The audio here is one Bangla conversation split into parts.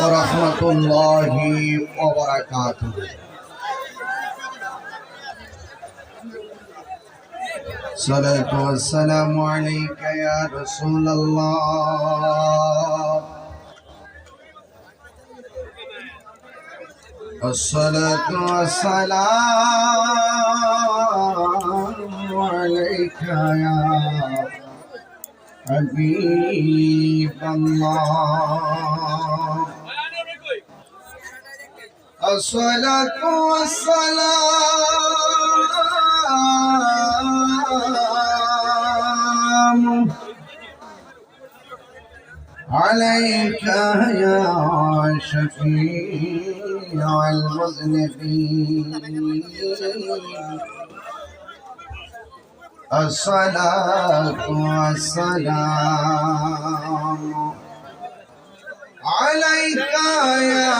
ورحمة الله وبركاته. الصلاة والسلام عليك يا رسول الله. الصلاة والسلام عليك يا حبيب الله. الصلاة والسلام عليك يا شفيع المذنبين. الصلاة والسلام عليك يا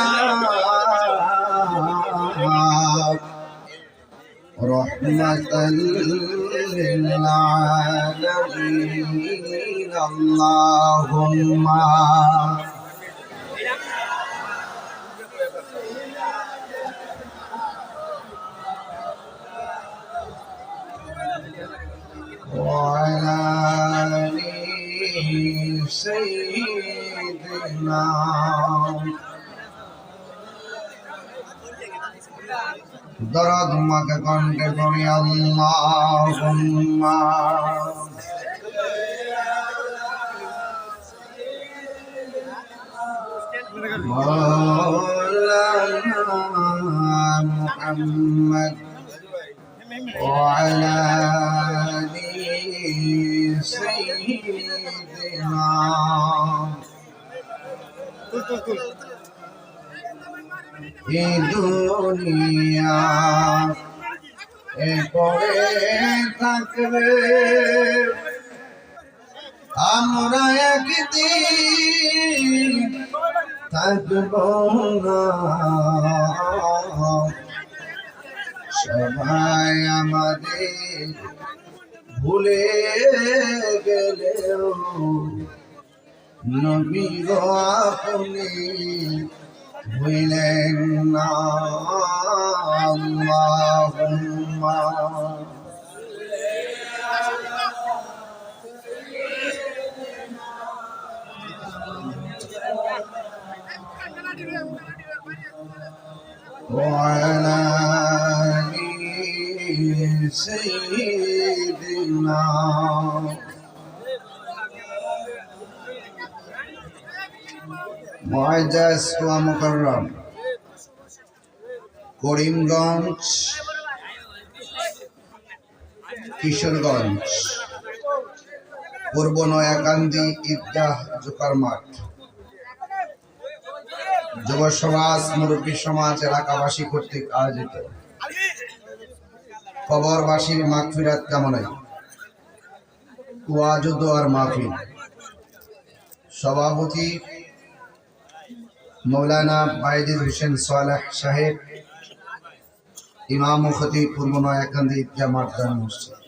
رحمة للعالمين. اللهم وعلى آل سيدنا درد مكة كنت قولي اللهم مولانا محمد وعلى آل سيدنا এই দুনিয়া পড়ে থাকবে আমরা একদিন থাকব না। সবাই আমাদের ভুলে গেলেও নবী গো আপনি ভুলেন না। আল্লাহুম্মা وعلى آل سيدنا মুআজ্জাজ ওয়া মুকাররম করিমগঞ্জ, কিশোরগঞ্জ, পূর্ব নয়াকান্দি ঈদগাহ জোকার মাঠ, যুব সমাজ, মুরব্বী সমাজ, এলাকাবাসী কর্তৃক আয়োজিত কবরবাসীর মাগফিরাত কামনায় ওয়াজ ও দোয়ার মাহফিল। সভাপতি মৌলানা বাইজিদ হোসেন সালেহ সাহেব, ইমাম ও খতিব, পূর্ব নয়াকান্দি ঈদগাহ মাঠ জামে মসজিদ।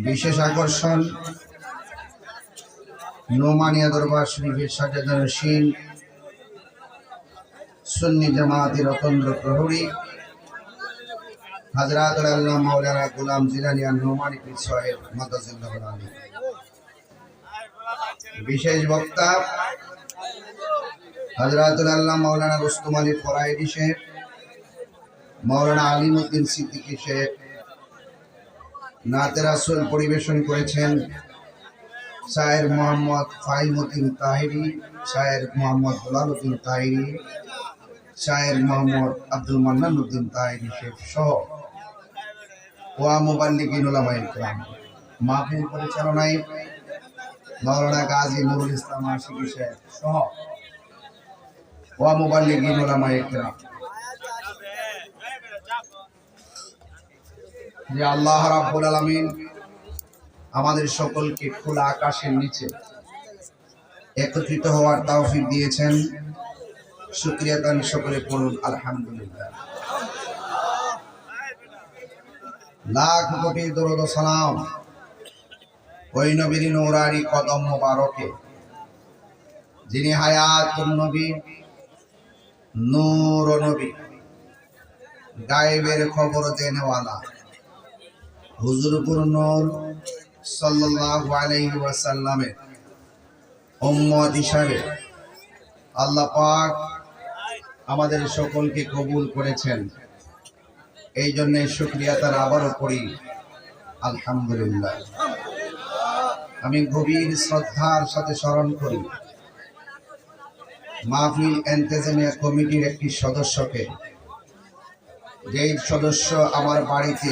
বিশেষ আকর্ষণ নোমানিয়া দরবার শরীফের সাজাদানশীন সুন্নি জামায়াতের অতন্দ্র প্রহরী হযরত আল্লামা মাওলানা গোলাম জিলানী আন-নোমানী পীর সাহেব মাদাজিল্লাহুল আলী। বিশেষ বক্তা হযরত আল্লামা মাওলানা রুস্তম আলী ফরাইদি সাহেব, মাওলানা আলিমউদ্দিন সিদ্দিকী সাহেব নাতে রাসূল পরিবেশন করেছেন। শায়ের মোহাম্মদ ফাহিমউদ্দিন তাহিরি, শায়ের মোহাম্মদ দুলালউদ্দিন তাহিরি, শায়ের মোহাম্মদ আব্দুল মান্নান উদ্দিন তাহিরি সাহেব সহ ওয়া মুবাল্লিগিন উলামায়ে কেরাম। মাহফিল পরিচালনায় মাওলানা গাজী নুরুল ইসলাম আশিকী সাহেব সহ ওয়া মুবাল্লিগিন উলামায়ে কেরাম। যে আল্লাহ রাব্বুল আলামিন আমাদের সকলকে খোলা আকাশের নিচে একত্রিত হওয়ার তৌফিক দিয়েছেন, শুকরিয়া গান সকলে পড়ুন আলহামদুলিল্লাহ। লাখ কোটি দরুদ ও সালাম ওই নবীর নূরানি কদম মোবারকে যিনি হায়াতুন নবী, নূর নবী, গায়েবের খবর দেনেওয়ালা, হুজুরপুর নূর সাল্লাল্লাহু আলাইহি ওয়াসাল্লামের উম্মত হিসাবে আল্লাহ পাক আমাদের সকলকে কবুল করেছেন। এই জন্য শুকরিয়া তার আবারও করি আলহামদুলিল্লাহ। আমি গভীর শ্রদ্ধার সাথে স্মরণ করি মাহফিল ইন্তেজামিয়া কমিটির একটি সদস্যকে, যেই সদস্য আমার বাড়িতে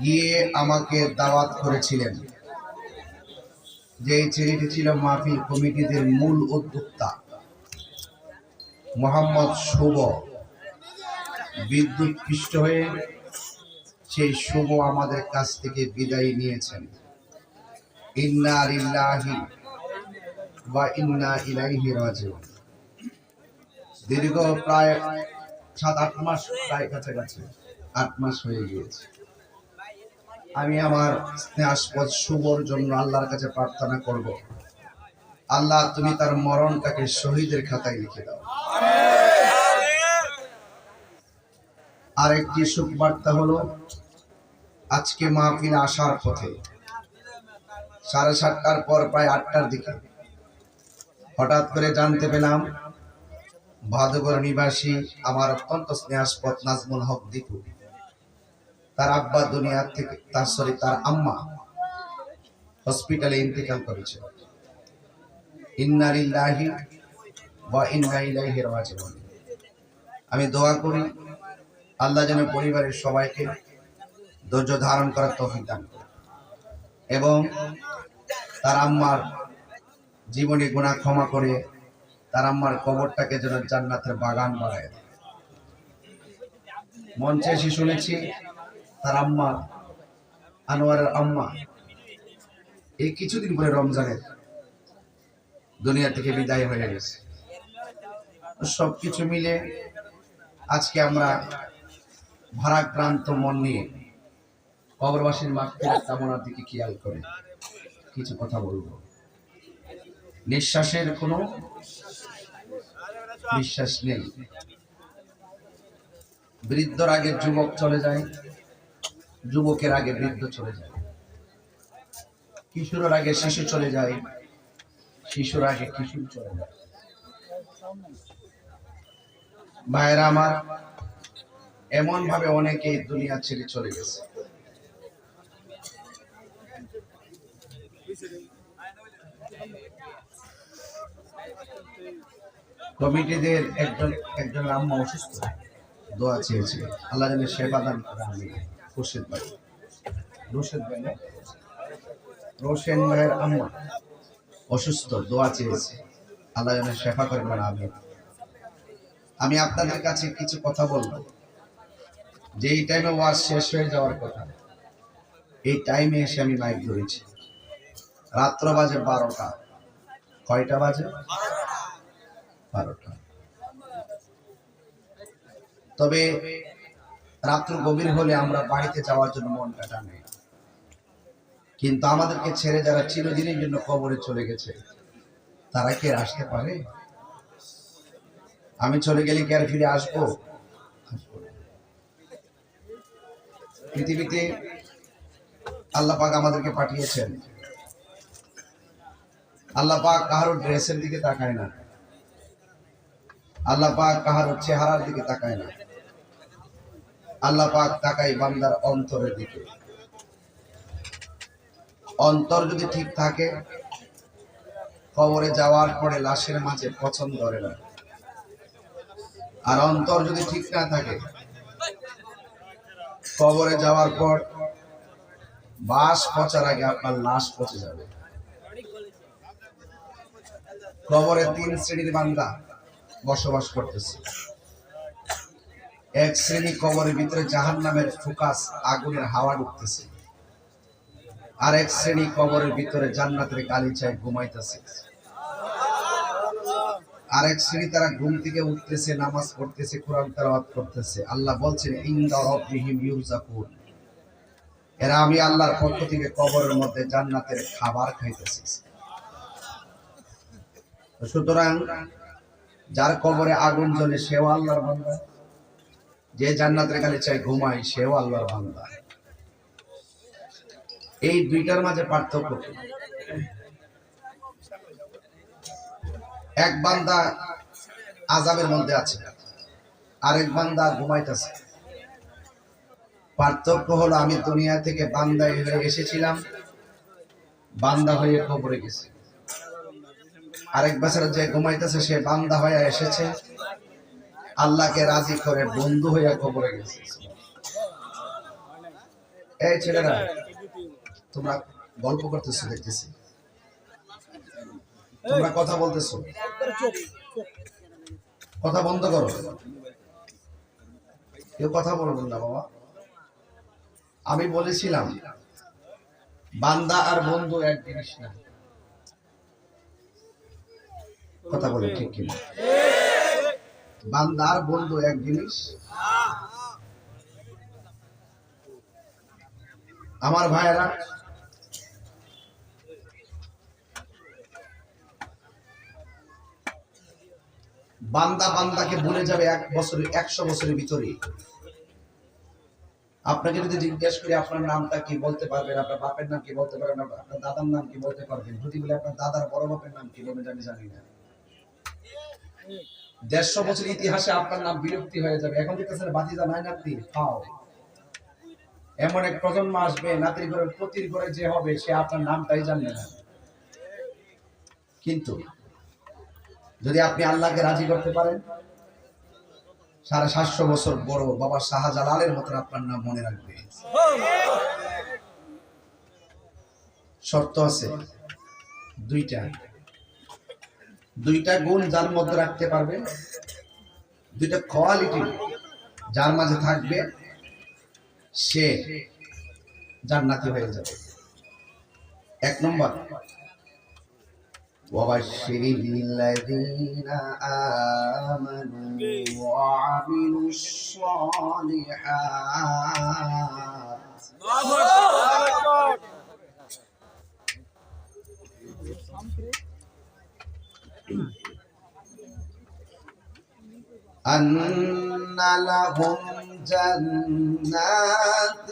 গিয়ে আমাকে দাওয়াত করেছিলেন। যেই ছেলেটি ছিল মাহফিল কমিটিদের মূল উদ্যোক্তা, মোহাম্মদ শুভ, বিদ্যুৎ পৃষ্ঠ হয়ে সেই শুভ আমাদের কাছ থেকে বিদায় নিয়েছেন। ইন্না লিল্লাহি ওয়া ইন্না ইলাইহি রাজিউন। দীর্ঘ প্রায় 7-8 মাস, প্রায় কাছাকাছি 8 মাস হয়ে গিয়েছে। আমি আমার স্নেহাস্পদ শুভর জন্য আল্লাহর কাছে প্রার্থনা করব, আল্লাহ তুমি তার মরণটাকে শহীদের খাতায় লিখে দাও। আরেকটি সুখবার্তা হলো, আজকে মাহফিল আসার পথে 7:30টার পর প্রায় 8টার দিকে হঠাৎ করে জানতে পেলাম ভাদুগর নিবাসী আমার অত্যন্ত স্নেহাস্পদ নাজমুল হক দীপু, তার আব্বা দুনিয়া থেকে তার আম্মা হসপিটালে ইন্তেকাল করেছে। ইন্না লিল্লাহি ওয়া ইন্না ইলাইহি রাজিউন। আমি দোয়া করি আল্লাহ যেন পরিবারের সবাইকে ধৈর্য ধারণ করার তৌফিক দান করেন এবং তার আম্মার জীবনে গুনাহ ক্ষমা করে তার আম্মার কবরটাকে যেন জান্নাতের বাগান বানায় দেয়। মঞ্চে এসে শুনেছি তার আম্মা, আনোয়ারের আম্মা, এই কিছুদিন পরে রমজানের দুনিয়া থেকে বিদায় হয়ে গেছে। সবকিছু মিলে আজকে আমরা ভারাক্রান্ত মন নিয়ে কবরবাসীর মাগফিরাত কামনার দিকে খেয়াল করে কিছু কথা বলবো। নিঃশ্বাসের কোনো বিশ্বাস নেই। বৃদ্ধর আগে যুবক চলে যায়, যুবকের আগে বৃদ্ধ চলে যায়, কিশোরের আগে শিশু চলে যায়, শিশুর আগে কিশোর চলে যায়। ভাইরা আমার, এমন ভাবে অনেকে দুনিয়া ছেড়ে চলে গেছে। কমিটিদের একজন আম্মা অসুস্থ, দোয়া চেয়েছে, আল্লাহ যেন সেবা দান করে। আমি রোশেন ভাইয়ের আম্মা অসুস্থ, দোয়া চেয়েছে, আল্লাহ যেন সেবা করেন। আমি আপনাদের কাছে কিছু কথা বলবো। যে এই টাইমে ওয়াজ শেষ হয়ে যাওয়ার কথা, এই টাইমে এসে আমি মাইক ধরেছি। রাত্র বাজে 12টা। কয়টা বাজে? 12টা। তবে রাত্র গভীর হলে আমরা বাড়িতে যাওয়ার জন্য মনটা টানে, কিন্তু আমাদেরকে ছেড়ে যারা চিরদিনের জন্য কবরে চলে গেছে তারা কি আর আসতে পারে? আমি চলে গেলে কি আর ফিরে আসবো? পৃথিবীতে আল্লাহ পাক আমাদেরকে পাঠিয়েছেন। আল্লাহ পাক কারো ড্রেসের দিকে তাকায় না, আল্লাহ পাক কারো চেহারার দিকে তাকায় না, আল্লাহ পাক তাকায় বান্দার অন্তরের দিকে। অন্তর যদি ঠিক থাকে, কবরে যাওয়ার পরে লাশের মাঝে পছন্দ ধরে না। আর অন্তর যদি ঠিক না থাকে, কবরে যাওয়ার পর বাস পচার আগে আপনার লাশ পচে যাবে। কবরে 3 শ্রেণীর বান্দা বসবাস করতেছে। এক শ্রেণী কবরের ভিতরে জাহান্নামের ফোকাস আগুনের হাওয়া ঢুকতেছে, আর এক শ্রেণী কবরের ভিতরে জান্নাতের গালিচায় ঘুমাইতেছে। আরেক শ্রেণী তারা ঘুম থেকে উঠতেছে, নামাজ পড়তেছে, কোরআন তেলাওয়াত করতেছে। আল্লাহ বলছেন ইনদা রাব্বিহিম ইউরজাকুন, এরা আমি আল্লাহর পক্ষ থেকে কবরের মধ্যে জান্নাতের খাবার খাইতেছে। সুতরাং যার কবরে আগুন জ্বলে সেও আল্লাহর বান্দা, যে জান্নাতের খালি চাই ঘুমায় সেও আল্লাহর বান্দা। এই দুইটার মাঝে পার্থক্য কি? এক বান্দা আযাবের মধ্যে আছে, আরেক বান্দা ঘুমাইতেছে। পার্থক্য হলো আমি দুনিয়া থেকে বান্দা হয়ে এসেছিলাম, বান্দা হয়ে কবরে গেছি। আরেক বেচারা যে ঘুমাইতেছে সে বান্দা হয়ে এসেছে, আল্লাহকে রাজি করে বন্ধু হইয়া কবরে গেছে। এই ছেলেরা তোমরা গল্প করতেছো দেখতেছি, তোমরা কথা বলতেছো, কথা বন্ধ করো, কেউ কথা বলবেন না বাবা। আমি বলেছিলাম বান্দা আর বন্ধু এক জিনিস না, কথা বলে ঠিক কিনা? বান্দা আর বন্ধু এক জিনিস। আমার ভাইয়েরা, বান্দা বান্দাকে ভুলে যাবে 100 বছরের ভিতরে। আপনাকে যদি জিজ্ঞেস করি আপনার নামটা কি বলতে পারবেন, আপনার বাপের নাম কি বলতে পারবেন, আপনার দাদার নাম কি বলতে পারবেন? যদি বলে আপনার দাদার বড় বাপের নাম কি বলবেন আমি জানি না। 150 বছর ইতিহাসে আপনার নাম বিলুপ্তি হয়ে যাবে। এখন দেখতেছেন বাতিজা নাই নাতি খাও, এমন এক প্রজন্ম আসবে নাতির ঘরে প্রতির ঘরে যে হবে সে আপনার নামটাই জানবে না। কিন্তু যদি আপনি আল্লাহকে রাজি করতে পারেন, 750 বছর বড় বাবা শাহজালালের মতন আপনার নাম মনে রাখবে। শর্ত আছে দুইটা গুণ যার মধ্যে রাখতে পারবে, দুইটা কোয়ালিটি যার মাঝে থাকবে, সে জান্নাতি হয়ে যাবে। 1 নম্বর, وبشر الذين آمنوا وعملوا الصالحات أن لهم جنات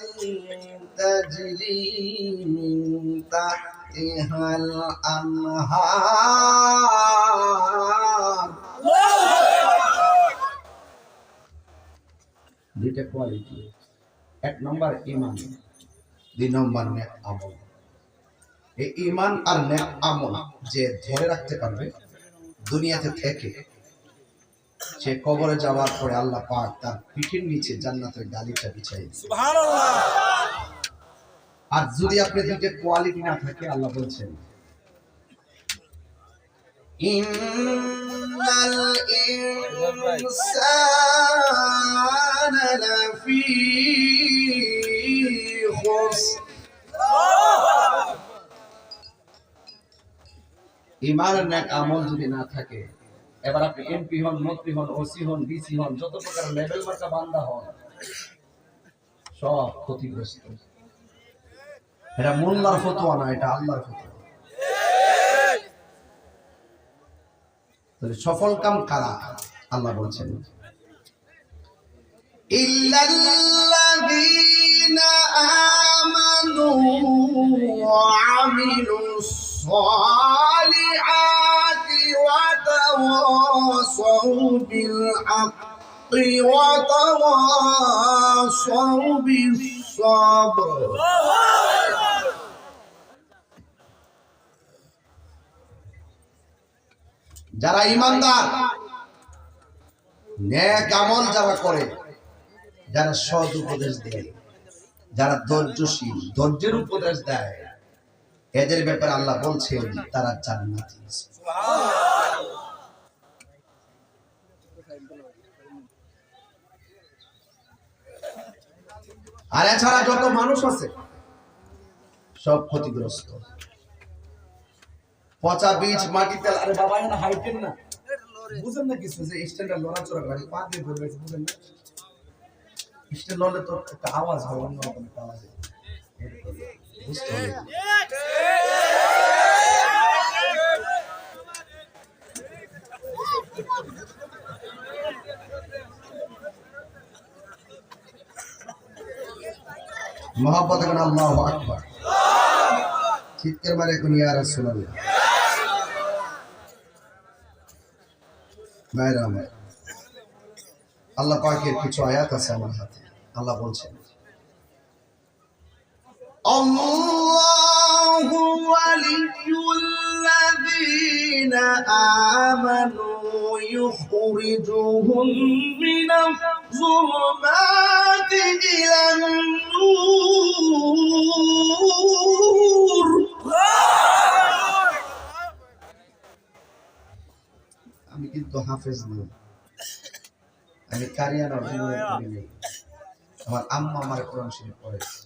تجري من تحتها الأنهار। দুইটা কোয়ালিটি, 1 নম্বর ঈমান, 2 নম্বর নেক আমল। এই ঈমান আর নেক আমল যে ধরে রাখতে পারবে দুনিয়াতে থেকে, সে কবরে যাওয়ার পরে আল্লাহ পাক তার পিঠের নিচে জান্নাতের গালিচা বিছাই দিবেন। সুবহানাল্লাহ। আর যদি আপনি দুইটা কোয়ালিটি না থাকে, আল্লাহ বলছেন ইন্নাল ইনসানা লাফি খুসর। ঈমান আর নেক আমল যদি না থাকে, এবার আপনি এমপি হন, মন্ত্রী হন, ওসি হন, ডিসি হন, যত প্রকার লেভেল মার্কা বান্দা হন, সব ক্ষতিগ্রস্ত। এটা মোল্লার ফতোয়া না, এটা আল্লাহর ফতোয়া। তাহলে সফল কাম কারা? আল্লাহ বলছেন ইল্লাল্লাযীনা আমানু ওয়া আমিলুস সালিহাতি ওয়া তাওয়াসাউ বিল হাক্কি ওয়া তাওয়াসাউ বিস সাবর। যারা ঈমানদার, নেক আমল যারা করে, যারা সৎ উপদেশ দেয়, যারা ধৈর্যশীল, ধৈর্যের উপদেশ দেয়, এদের ব্যাপারে আল্লাহ বলছেন তারা জান্নাতি। আর এছাড়া যত মানুষ আছে সব ক্ষতিগ্রস্ত। পচা বীজ, মাটি, তেল। আরে বাবা এখানে হাইটেন না, বুঝেন না কিছু, যে স্ট্যান্ডার্ড লড়াচড়া করে পা দিয়ে ধরবে, বুঝেন না? স্ট্যান্ড লড়লে তো একটা আওয়াজ হয়, অন্য রকম একটা আওয়াজ হয়, বুঝতে হবে। মহব্বত এখন আল্লাহু আকবার। চিৎকার মারে এখন ইয়া রাসূলুল্লাহ। ভাইরা আমার, আল্লাহ পাকের কিছু আয়াত আছে আমার হাতে। আল্লাহ বলছেন, আল্লাহু ওয়ালিয়ুল্লাযীনা আমানু ইউখরিজুহুম মিনাজ-যুলুমাতি ইলান-নূর। আমি কিন্তু হাফেজ নই, আমি কারিয়ান অর্জন করি নাই। আমার আম্মা আমার কোরআন শরীফ পড়েছে,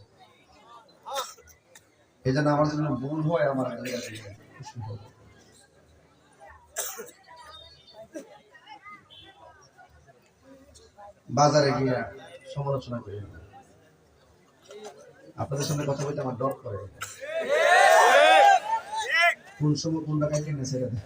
এই জন্য আমার জন্য ভুল হয় আমার খুশি হবে। বাজারে গিয়ে সমালোচনা করি না, আপনাদের সামনে কথা বলতে আমার ডর করে। কোন সময় কোন টাকায় কিনে ছেড়ে দেয়।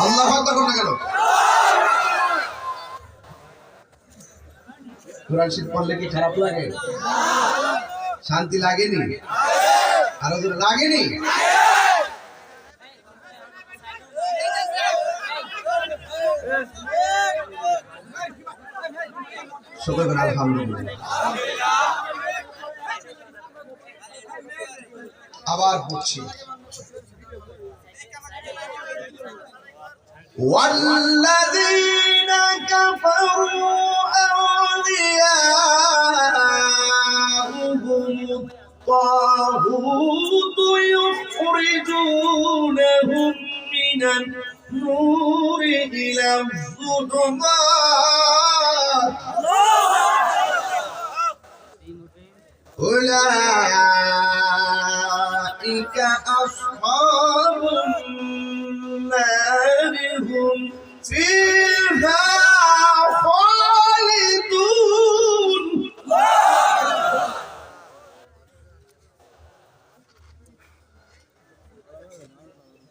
আল্লাহ আকবার করতে গেল। কোরআন শরীফ পড়লে কি খারাপ লাগে? শান্তি লাগেনি? আরো জোরে লাগেনি? শুকর আলহামদুলিল্লাহ। আবার বলছি, والذين كفروا أولياؤهم الطاغوت يخرجونهم من النور إلى الظلمات أولئك أصحاب النار هم فيها خالدون।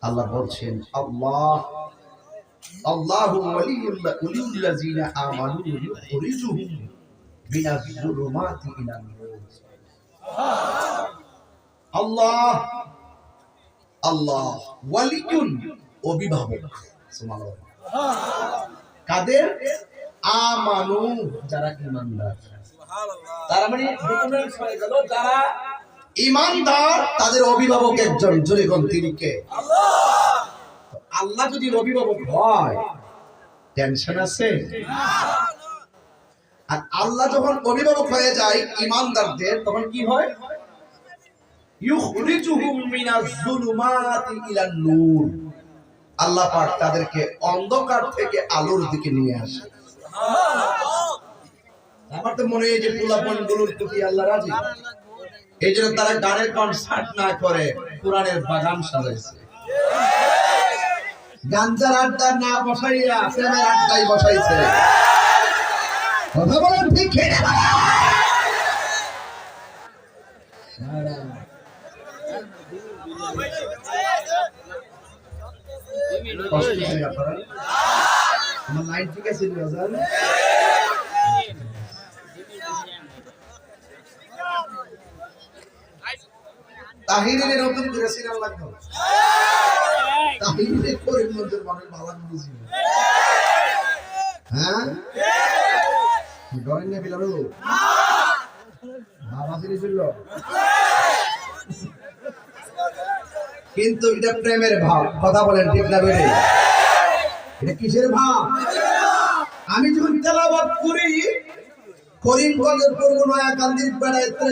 আল্লাহ বলছেন, আল্লাহু ওয়ালিয়ুল্লাযীনা আমানু ইউখরিজুহুম মিনাজ-যুলুমাতি ইলান-নূর। আল্লাহ ওয়ালিয়ুন, অভিভাবক। সুবহানাল্লাহ। কাদের? আমানু, যারা ঈমানদার। তার মানে ডিফারেন্স হয়ে গেল, যারা ঈমানদার তাদের অভিভাবক একজন। জোরে কোন তিনি কে? আল্লাহ যদি অভিভাবক হয় টেনশন আছে? আর আল্লাহ যখন অভিভাবক হয়ে যায় ঈমানদারদের, তখন কি হয়? ইউখরিজুহুম মিনাজ-যুলুমাতি ইলান-নূর। আল্লাহ পাক তাদেরকে অন্ধকার থেকে আলোর দিকে নিয়ে আসে। আমার তো মনে হয় যে পোলাপনগুলোর প্রতি আল্লাহ রাজি, এই জন্য তারা গানের কনসার্ট না করে কোরআনের বাগান সাজাইছে। গাঞ্জার আড্ডা না বসাইয়া প্রেমের আড্ডাই বসাইছে। কথা বলেন ঠিক কিনা? আমার লাইন ঠিক আছে? তাহিরের নতুন করে সিরিয়াল লাগলো। তাহিরের করিমগঞ্জের মানুষ ভালো বুঝি। হ্যাঁ, ডরেন না বিলালো? বাবা ছিল, কিন্তু এটা প্রেমের ভাব। কথা বলেন ঠিক না বেড়ে? এটা কিসের ভাব? আমি যখন তেলাওয়াত করি করিমগঞ্জের পূর্ব নয়াকান্দির বেড়াইতে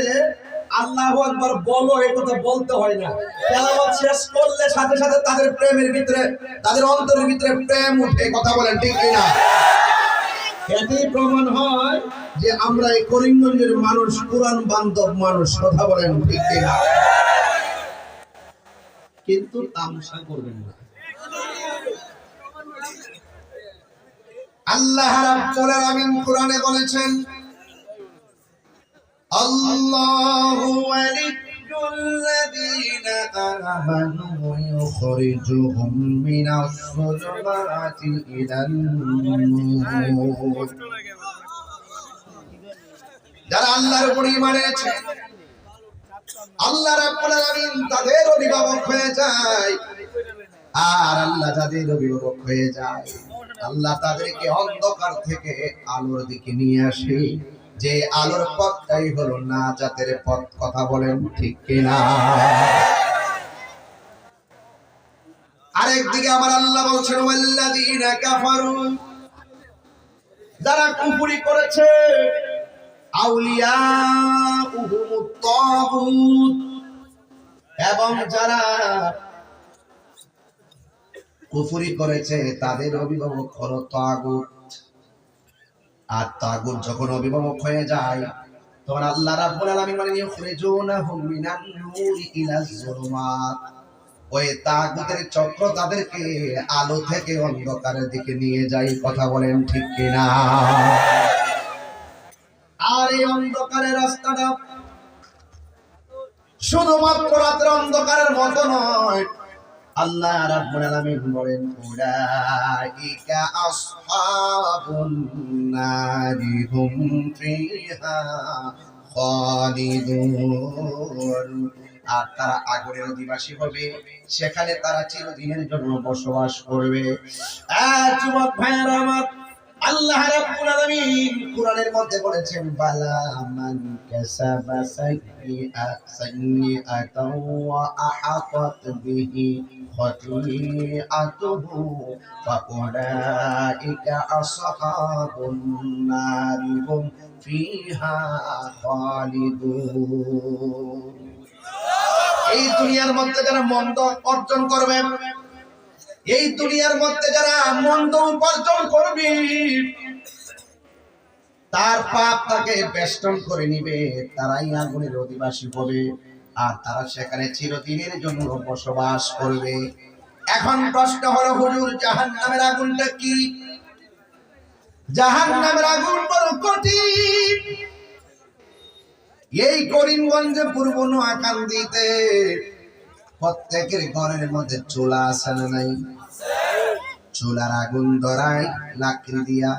আল্লাহু আকবার বলো, এই কথা বলতে হয় না। তেলাওয়াত শেষ করলে সাথে সাথে তাদের প্রেমের ভিতরে, তাদের অন্তরের ভিতরে প্রেম উঠে। কথা বলেন ঠিক কিনা? এতেই প্রমাণ হয় যে আমরা এই করিমগঞ্জের মানুষ কোরআন বান্ধব মানুষ। কথা বলেন ঠিক কিনা? কিন্তু তামসা করবেন না। আল্লাহ রাব্বুল আলামিন কোরআনে বলেছেন, আল্লাহু ওয়ালিয়্যুল الذين آمنوا يخرجهم من الظلمات إلى النور যারা আল্লাহর উপর ঈমান এনেছে আল্লাহ রাব্বুল আলামিন তাদের অভিভাবক হয়ে যায় আর আল্লাহ যাদের অভিভাবক হয়ে যায় আল্লাহ তাদেরকে অন্ধকার থেকে আলোর দিকে নিয়ে আসে যে আলোর পথটাই হলো নাজাতের পথ কথা বলেন ঠিক কিনা আরেকদিকে আমার আল্লাহ বলছেন ওয়াল্লাযীনা কাফারু যারা কুফরি করেছে আউলিয়াউহুমুত তাগুত এবং যারা কুফরি করেছে তাদের অভিভাবক হলো তাগুত আর তাগুত যখন অভিভাবক হয়ে যায় তখন আল্লাহ রাব্বুল আলামিন বলেন ইউখরিজুনাহুম মিনান নূরি ইলাজ যুলুমাত ওই তাগুতের চক্র তাদেরকে আলো থেকে অন্ধকারের দিকে নিয়ে যায় কথা বলেন ঠিক কিনা আর এই অন্ধকারের রাস্তাটা শুধুমাত্র রাতের অন্ধকারের মতো নয় আল্লাহ রাব্বুল আলামিন বলেন উলাইকা আসহাবুন নারি হুম ফিহা খালিদুন আর তারা আগুনের অধিবাসী হবে সেখানে তারা চিরদিনের জন্য বসবাস করবে যুবক ভাইয়েরা আমার আল্লাহ রাব্বুল আলামিন কোরআনের মধ্যে বলেছেন বালা মান কাসাবা সাইয়্যাতান ওয়া আহাতাত বিহি খাতিআতুহু ফাউলাইকা আসহাবুন নারি হুম ফিহা খালিদুন এই দুনিয়ার মধ্যে যারা মন্দ অর্জন করবে এই দুনিয়ার মধ্যে যারা মন্দ উপার্জন করবে তার পাপ তাকে বেষ্টন করে নিবে তারাই আগুনের অধিবাসী হবে আর তারা সেখানে চিরদিনের জন্য বসবাস করবে এখন প্রশ্ন হলো হুজুর জাহান্নামের আগুনটা কি জাহান্নামের আগুন বড় কঠিন এই করিমগঞ্জে পূর্ব নোয়াখালীতে প্রত্যেকের ঘরের মধ্যে চুলা আছে না নাই চুলার আগুন ধরায় লাকড়ি দিয়া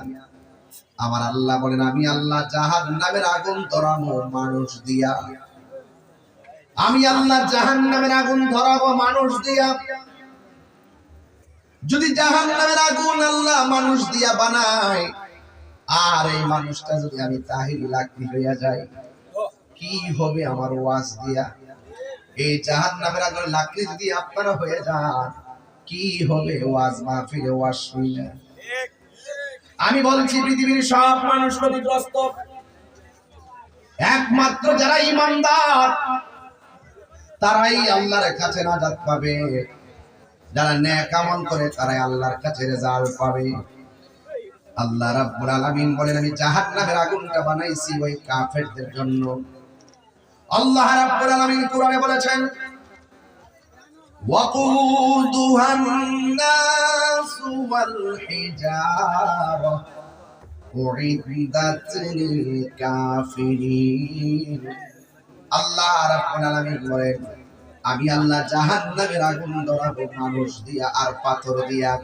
আমার আল্লাহ বলেন আমি আল্লাহ জাহান্নামের আগুন ধরাবো মানুষ দিয়া আমি আল্লাহ জাহান্নামের আগুন ধরাবো মানুষ দিয়া যদি জাহান্নামের আগুন আল্লাহ মানুষ দিয়া বানায় আর এই মানুষটা যদি আমি তাহিরি লাকড়ি হইয়া যাই কি হবে আমার ওয়াজ দিয়া এই জাহান্নামের আগুন লাকড়ি যদি আপনারা হয়ে যান কি হবে ওয়াজ মাহফিলে ওয়াজ শুনলে আমি বলছি পৃথিবীর সব মানুষ ক্ষতিগ্রস্ত একমাত্র যারা ঈমানদার তারাই আল্লাহর কাছে নাজাত পাবে যারা নেক আমল করে তারাই আল্লাহর কাছে রেজাল্ট পাবে আল্লাহ রাব্বুল আলামিন বলেন আমি জাহান্নামের আগুনটা বানাইছি ওই কাফেরদের জন্য আল্লাহ রাব্বুল আলামিন কোরআনে বলেছেন ওয়াকুদুহান নাসু ওয়াল হিজারা উইদ্দাত লিল কাফিরিন আল্লাহ রাব্বুল আলামিন বলেন আমি আল্লাহ জাহান্নামের আগুন ধরাবো মানুষ দিয়া আর পাথর দিয়া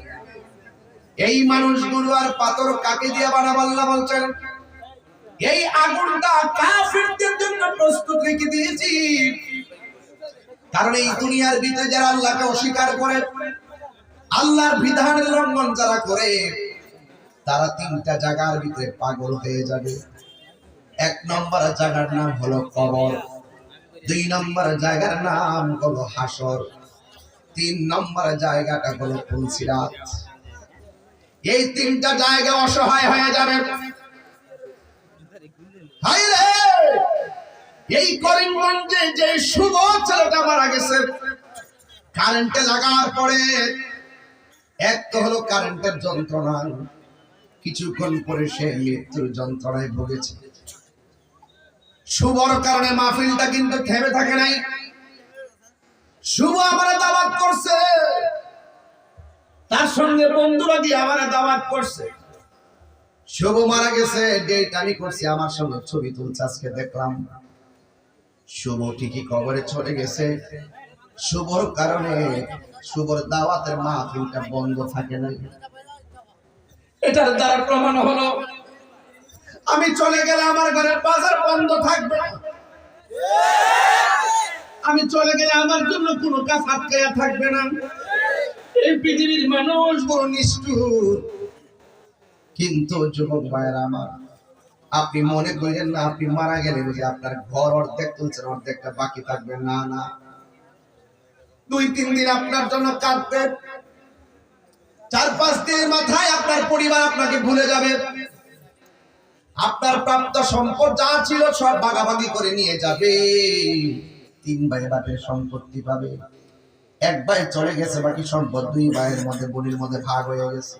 এই মানুষগুলো আর পাথর কাকে দিয়া বানাবো আল্লাহ বলছেন এই আগুনটা কাফিরদের জন্য প্রস্তুত রেখে দিয়েছি কারণ এই দুনিয়ার ভিতরে যারা আল্লাহকে অস্বীকার করে আল্লাহর বিধানের লঙ্ঘন যারা করে তারা তিনটা জায়গার ভিতরে পাগল হয়ে যাবে এক নম্বর জায়গার নাম হলো কবর দুই নম্বর জায়গার নাম হলো হাসর তিন নম্বর জায়গাটা হলো পুলসিরাত এই তিনটা জায়গা অসহায় হয়ে যাবে এই করিমগঞ্জে যে শুভ ছেলেটা মারা গেছে কারেন্টে লাগার পরে এক তো হলো কারেন্টের যন্ত্রণা কিছুক্ষণ পরে সে মৃত্যুর যন্ত্রণায় ভুগেছে শুভর কারণে মাহফিলটা কিন্তু থেমে থাকে নাই শুভ আমারে দাওয়াত করছে তার সঙ্গে বন্ধুরা দিয়ে আমারে দাওয়াত করছে শুভ মারা গেছে ডেট আমি করছি আমার সঙ্গে ছবি তুলছে আজকে দেখলাম শুভ ঠিকই কবরে চলে গেছে। শুভর কারণে শুভর দাওয়াতের মাহফিলটা বন্ধ থাকে না। এটার দ্বারা প্রমাণ হলো আমি চলে গেলে আমার ঘরের বাজার বন্ধ থাকবে না। আমি চলে গেলে আমার জন্য কোনো কাজ আটকায়া থাকবে না। এই পৃথিবীর মানুষ বড় নিষ্ঠুর। কিন্তু যুবক ভাইয়েরা আমার, আপনি মনে করেন না আপনি মারা গেলেন যে আপনার ঘর অর্ধেক তুলছেন, অর্ধেকটা বাকি থাকবে। না না, 2-3 দিন আপনার জন্য কাঁদবে, 4-5 দিনের মাথায় আপনার পরিবার আপনাকে ভুলে যাবে। আপনার প্রাপ্ত সম্পদ যা ছিল সব ভাগাভাগি করে নিয়ে যাবে। 3 ভাই বাপের সম্পত্তি পাবে, 1 ভাই চলে গেছে, বাকি সম্পদ 2 ভাইয়ের মধ্যে বোনের মধ্যে ভাগ হয়ে গেছে।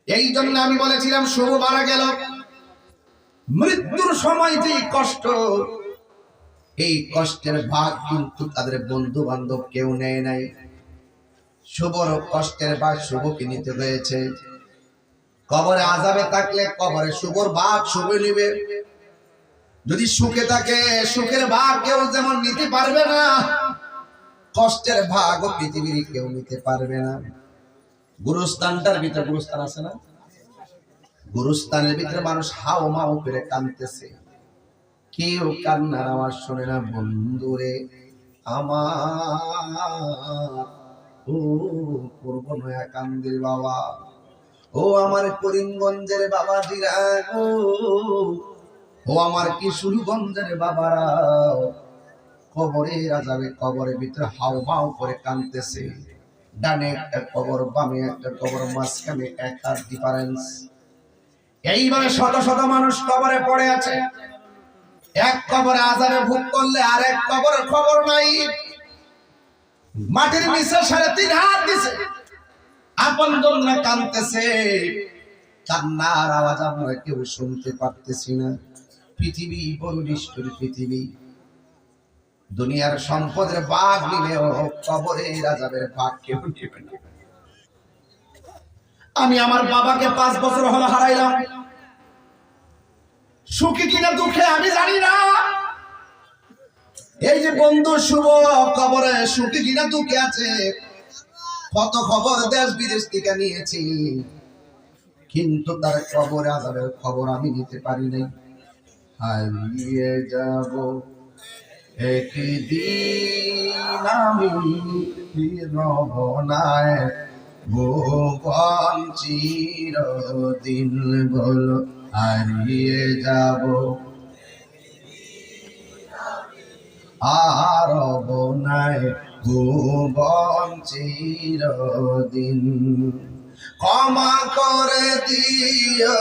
এই জন্য আমি বলেছিলাম শুভ মারা গেল, মৃত্যুর সময় যে কষ্ট, এই কষ্টের ভাগ কিন্তু তাদের বন্ধু বান্ধব কেউ নেয় নাই। শুভর কষ্টের ভাগ শুভকে নিতে হয়েছে। কবরে আযাবে থাকলে কবরে শুভর ভাগ শুভ নিবে, যদি সুখে থাকে সুখের ভাগ কেউ যেমন নিতে পারবে না, কষ্টের ভাগও পৃথিবীর কেউ নিতে পারবে না। গুরুস্থানটার ভিতরে, গুরুস্থান আছে না, গুরুস্থানের ভিতরে মানুষ হাও মাও করে কাঁদতেছে, কেউ কান্নার আওয়াজ শোনে না। বন্ধুরে আমার, ও পূর্ব নয়া কান্দির বাবা, ও আমার করিমগঞ্জের বাবা জিরা গো, ও আমার কিশোরগঞ্জের বাবারা, কবরে আযাবে কবরের ভিতরে হাও মাও করে কাঁদতেছে। ডানে একটা কবর, বামে একটা কবর, মাঝখানে এক হাত ডিফারেন্স। এইভাবে শত শত মানুষ কবরে পড়ে আছে। এক কবরে আযাবে ভোগ করলে আর এক কবরের খবর নাই। মাটির নিচে 3.5 হাত দিছে, আপনজনরা কাঁদতেছে, কান্নার আওয়াজ আমরা কেউ শুনতে পারতেছি না। পৃথিবী বড় নিষ্ঠুর পৃথিবী। দুনিয়ার সম্পদের ভাগ নিলেও কবরের আযাবের ভাগ কেউ নেবে না। আমি আমার বাবাকে 5 বছর হলো হারাইলাম। সুখী কিনা দুঃখে আমি জানি না। এই যে বন্ধু শুভ কবরে সুখী কিনা দুঃখে আছে, কত খবর দেশ বিদেশ থেকে নিয়েছি, কিন্তু তার কবরে আযাবের খবর আমি নিতে পারি নাই। হারিয়ে যাব একদিন আমি রবনায়, ভুবন চিরদিন বলো হারিয়ে যাব, আর রবনায় ভুবন চিরদিন। ক্ষমা করে দিও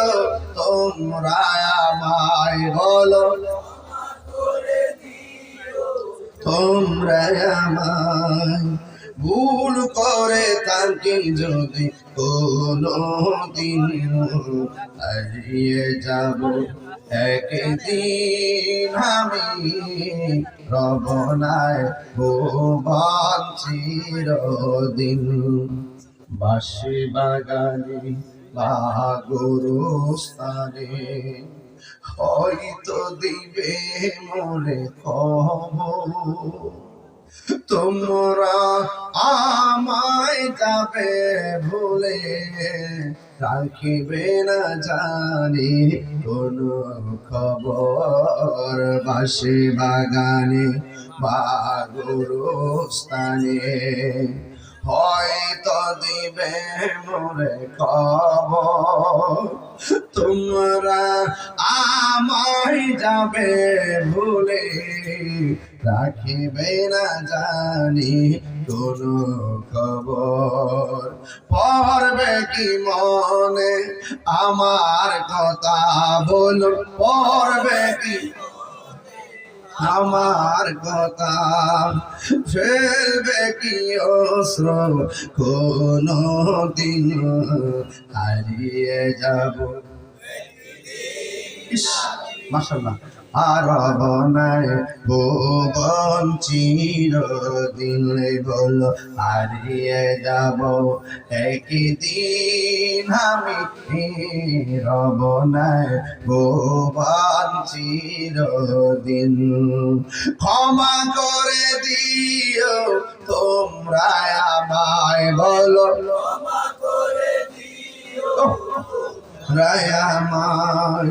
তোমরা আমায়, বলো তোমরা আমায়, ভুল করে থাকি যদি কোনদিন, হারিয়ে যাব একদিন আমি রবনায়, ভুবন চিরদিন। বাঁশি বাগানে বা গোরস্থানে হয়তো দিবে মনে খবর, তোমরা আমায় যাবে ভুলে, রাখিবে না জানি কোনো খবর। বাঁশি বাগানে বা গোরস্থানে হয়তো দিবে মনে খবর, তোমরা আমায় যাবে ভুলে, রাখিবে না জানি কোনো খবর। পড়বে কি মনে আমার কথা বলুন, পড়বে কি আমার কথা, ফেলবে কি অস্ত্র কোনো দিন, হারিয়ে যাব। মাশাআল্লাহ, হারাব না ভুবন চিরদিন বল হারিয়ে যাব একদিন আমি রব না ভুবন চিরদিন ক্ষমা করে দিও তোমরা আমায় বলো রায়ামাই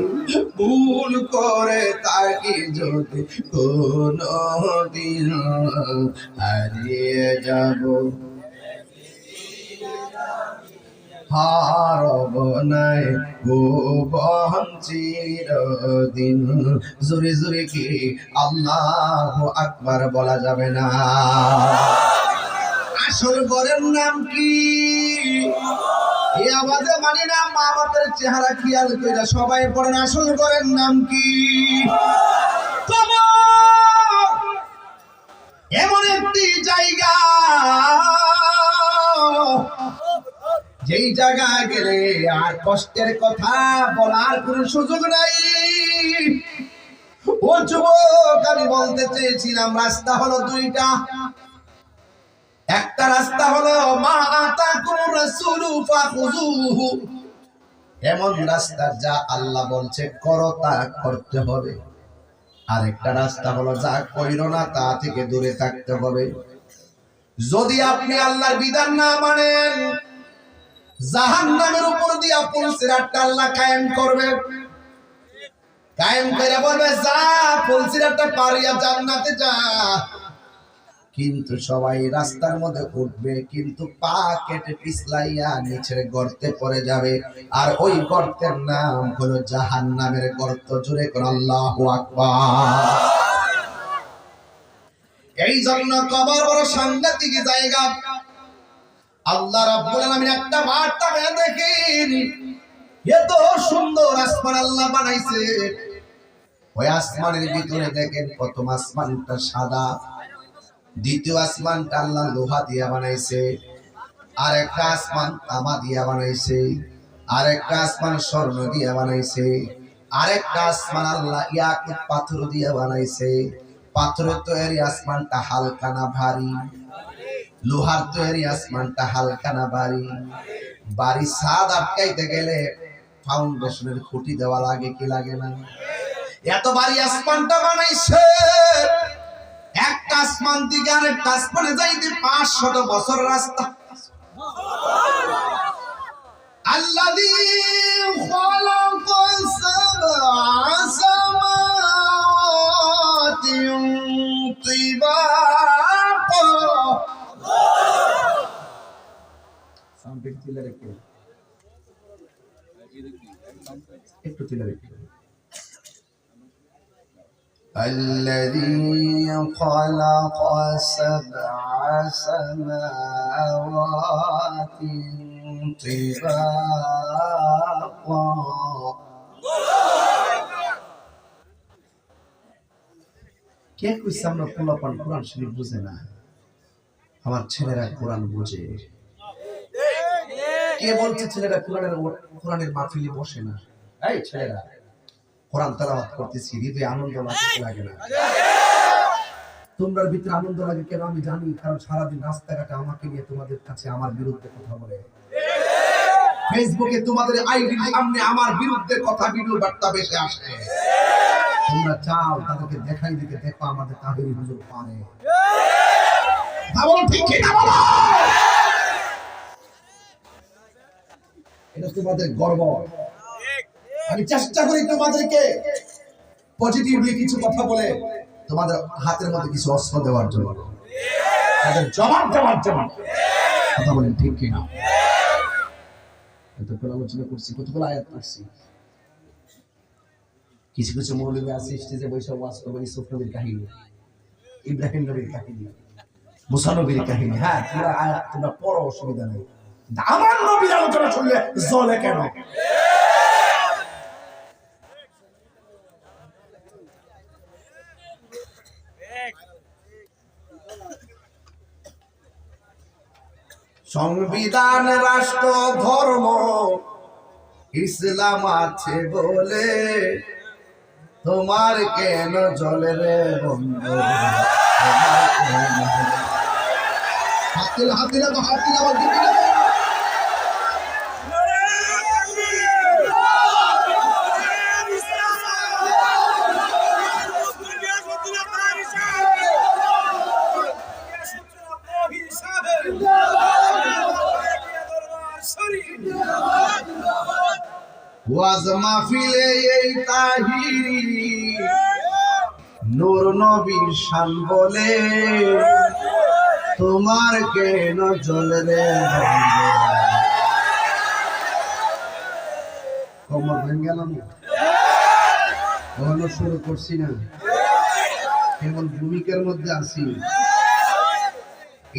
ভুল করে তাকে যদি কোনো দিন হারিয়ে যাব হারব নাই ভুবন চিরদিন জোরে জোরে কি আল্লাহু আকবার বলা যাবে না? আসল ঘরের নাম কি? এই আওয়াজে মানি না, মা বাপের চেহারা খেয়াল করে সবাই পড়েন, আসল ঘরের নাম কি? এমন একটি জায়গা যেই জায়গায় গেলে আর কষ্টের কথা বলার কোন সুযোগ নাই। ও যুবক, আমি বলতে চেয়েছিলাম রাস্তা হলো দুইটা। একটা রাস্তা হলো মা আতাকুমুর রাসূলু ফাখুযুহু, এমন রাস্তা যা আল্লাহ বলছে করো তা করতে হবে। আর একটা রাস্তা হলো যা কইরো না তা থেকে দূরে থাকতে হবে। যদি আপনি আল্লাহর বিধান না মানেন, জাহান্নামের উপর দিয়ে পুল সিরাতটা আল্লাহ কায়েম করবে। কায়েম করে বলবে যা পুল সিরাতটা পারিয়া জান্নাতে যা। কিন্তু সবাই রাস্তার মধ্যে উঠবে, কিন্তু পা কেটে পিছলাইয়া নিচের গর্তে পড়ে যাবে। আর ওই গর্তের নাম হলো জাহান্নামের গর্ত। জোরে করে আল্লাহু আকবার। এই জন্য কবর বড় সাংঘাতিক জায়গা। আল্লাহ রাব্বুল আলামিন একটা বার্তা দেখেন, এত সুন্দর আসমান আল্লাহ বানাইছে। ওই আসমানের ভিতরে দেখেন প্রথম আসমানটা সাদা, দ্বিতীয় আসমানটা আল্লাহ লোহা দিয়া বানাইছে, আর একটা আসমান তামা দিয়া বানাইছে, আর একটা আসমান স্বর্ণ দিয়া বানাইছে, আর একটা আসমান আল্লাহ ইয়াকুত পাথর দিয়া বানাইছে। পাথরের তৈরি আসমানটা হালকা না ভারী, লোহার তৈরি আসমানটা হালকা না ভারী। বাড়ি ছাদ আটকাইতে গেলে ফাউন্ডেশনের খুঁটি দেওয়া লাগে কি লাগে না? এত ভারী আসমানটা বানাইছে। একটা আসমান থেকে আরেকটা আসমানে যাইতে 500 বছর রাস্তা। আল্লাযী খালাকাস সাবআ সামাওয়াতিন তিবাকা। সাউন্ড একটু রেখে, একটু তুলে রেখে। الذي خلق سبع سماوات طباقا কে কইছে আমরা পোলাপান কোরআন শরীফ বুঝে না? আমার ছেলেরা কোরআন বুঝে। কে বলছে ছেলেরা কোরআনের মাহফিলে বসে না? এই ছেলেরা কোরআন তেলাওয়াত করতেছি, হৃদয়ে আনন্দ লাগে না? তোমরা ভিতরে আনন্দ লাগে কেন আমি জানি, কারণ সারাদিন রাস্তাঘাটে আমাকে নিয়ে তোমাদের কাছে আমার বিরুদ্ধে কথা বলে। ফেসবুকে তোমাদের আইডির সামনে আমার বিরুদ্ধে কথা ভিডিও বার্তা বেশি আসে। তোমরা চাও তাদেরকে দেখাই দিতে, দেখো আমাদের তাহিরি হুজুর পারে। ঠিক কি না বলো? এটা তোমাদের গর্ব। আমি চেষ্টা করি তোমাদেরকে পজিটিভলি কিছু কথা বলে তোমাদের হাতের মধ্যে কিছু অস্ত্র দেওয়ার জন্য, তাদের জবাব দেওয়ার জন্য। কথা বলেন ঠিক কিনা? এতক্ষণ আলোচনা করছি, কতগুলো আয়াত পড়ছি। কিছু কিছু মৌলবী আছে স্টেজে বসে ওয়াজ করবে ইউসুফ নবীর কাহিনী, ইব্রাহিম নবীর কাহিনী, মুসা নবীর কাহিনী। হ্যাঁ, তোমরা আয়াত তোমরা পড়ো, অসুবিধা নেই। আমার নবীর আলোচনা শুনলে জ্বলে কেন? সংবিধান, রাষ্ট্র, ধর্ম ইসলাম আছে বলে তোমার কেন জলে রে বন্ধু, তোমার কেন জলে? হাত দিলে তো হাত দিলে আবার দিবি না। ওয়াজ মাহফিলে এই তাহিরি নূর নবীর শান বলে, তোমার কেন জলে রে বন্ধু। কমর ভেঙে গেলাম, এখনো শুরু করছি না, কেবল ভূমিকার মধ্যে আছি।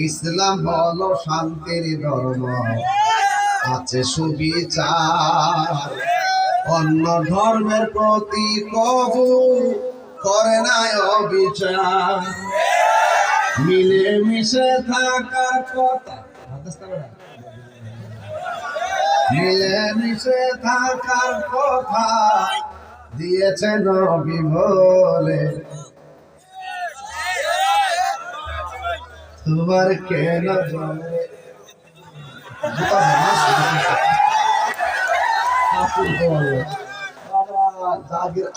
ইসলাম হলো শান্তির ধর্ম, আছে সুবিচার, অন্য ধর্মের প্রতি কবু করে না অবিচার, মিলে মিশে থাকার কথা, মিলে মিশে থাকার কথা দিয়েছে নবী বলে, তোমার কেন জলে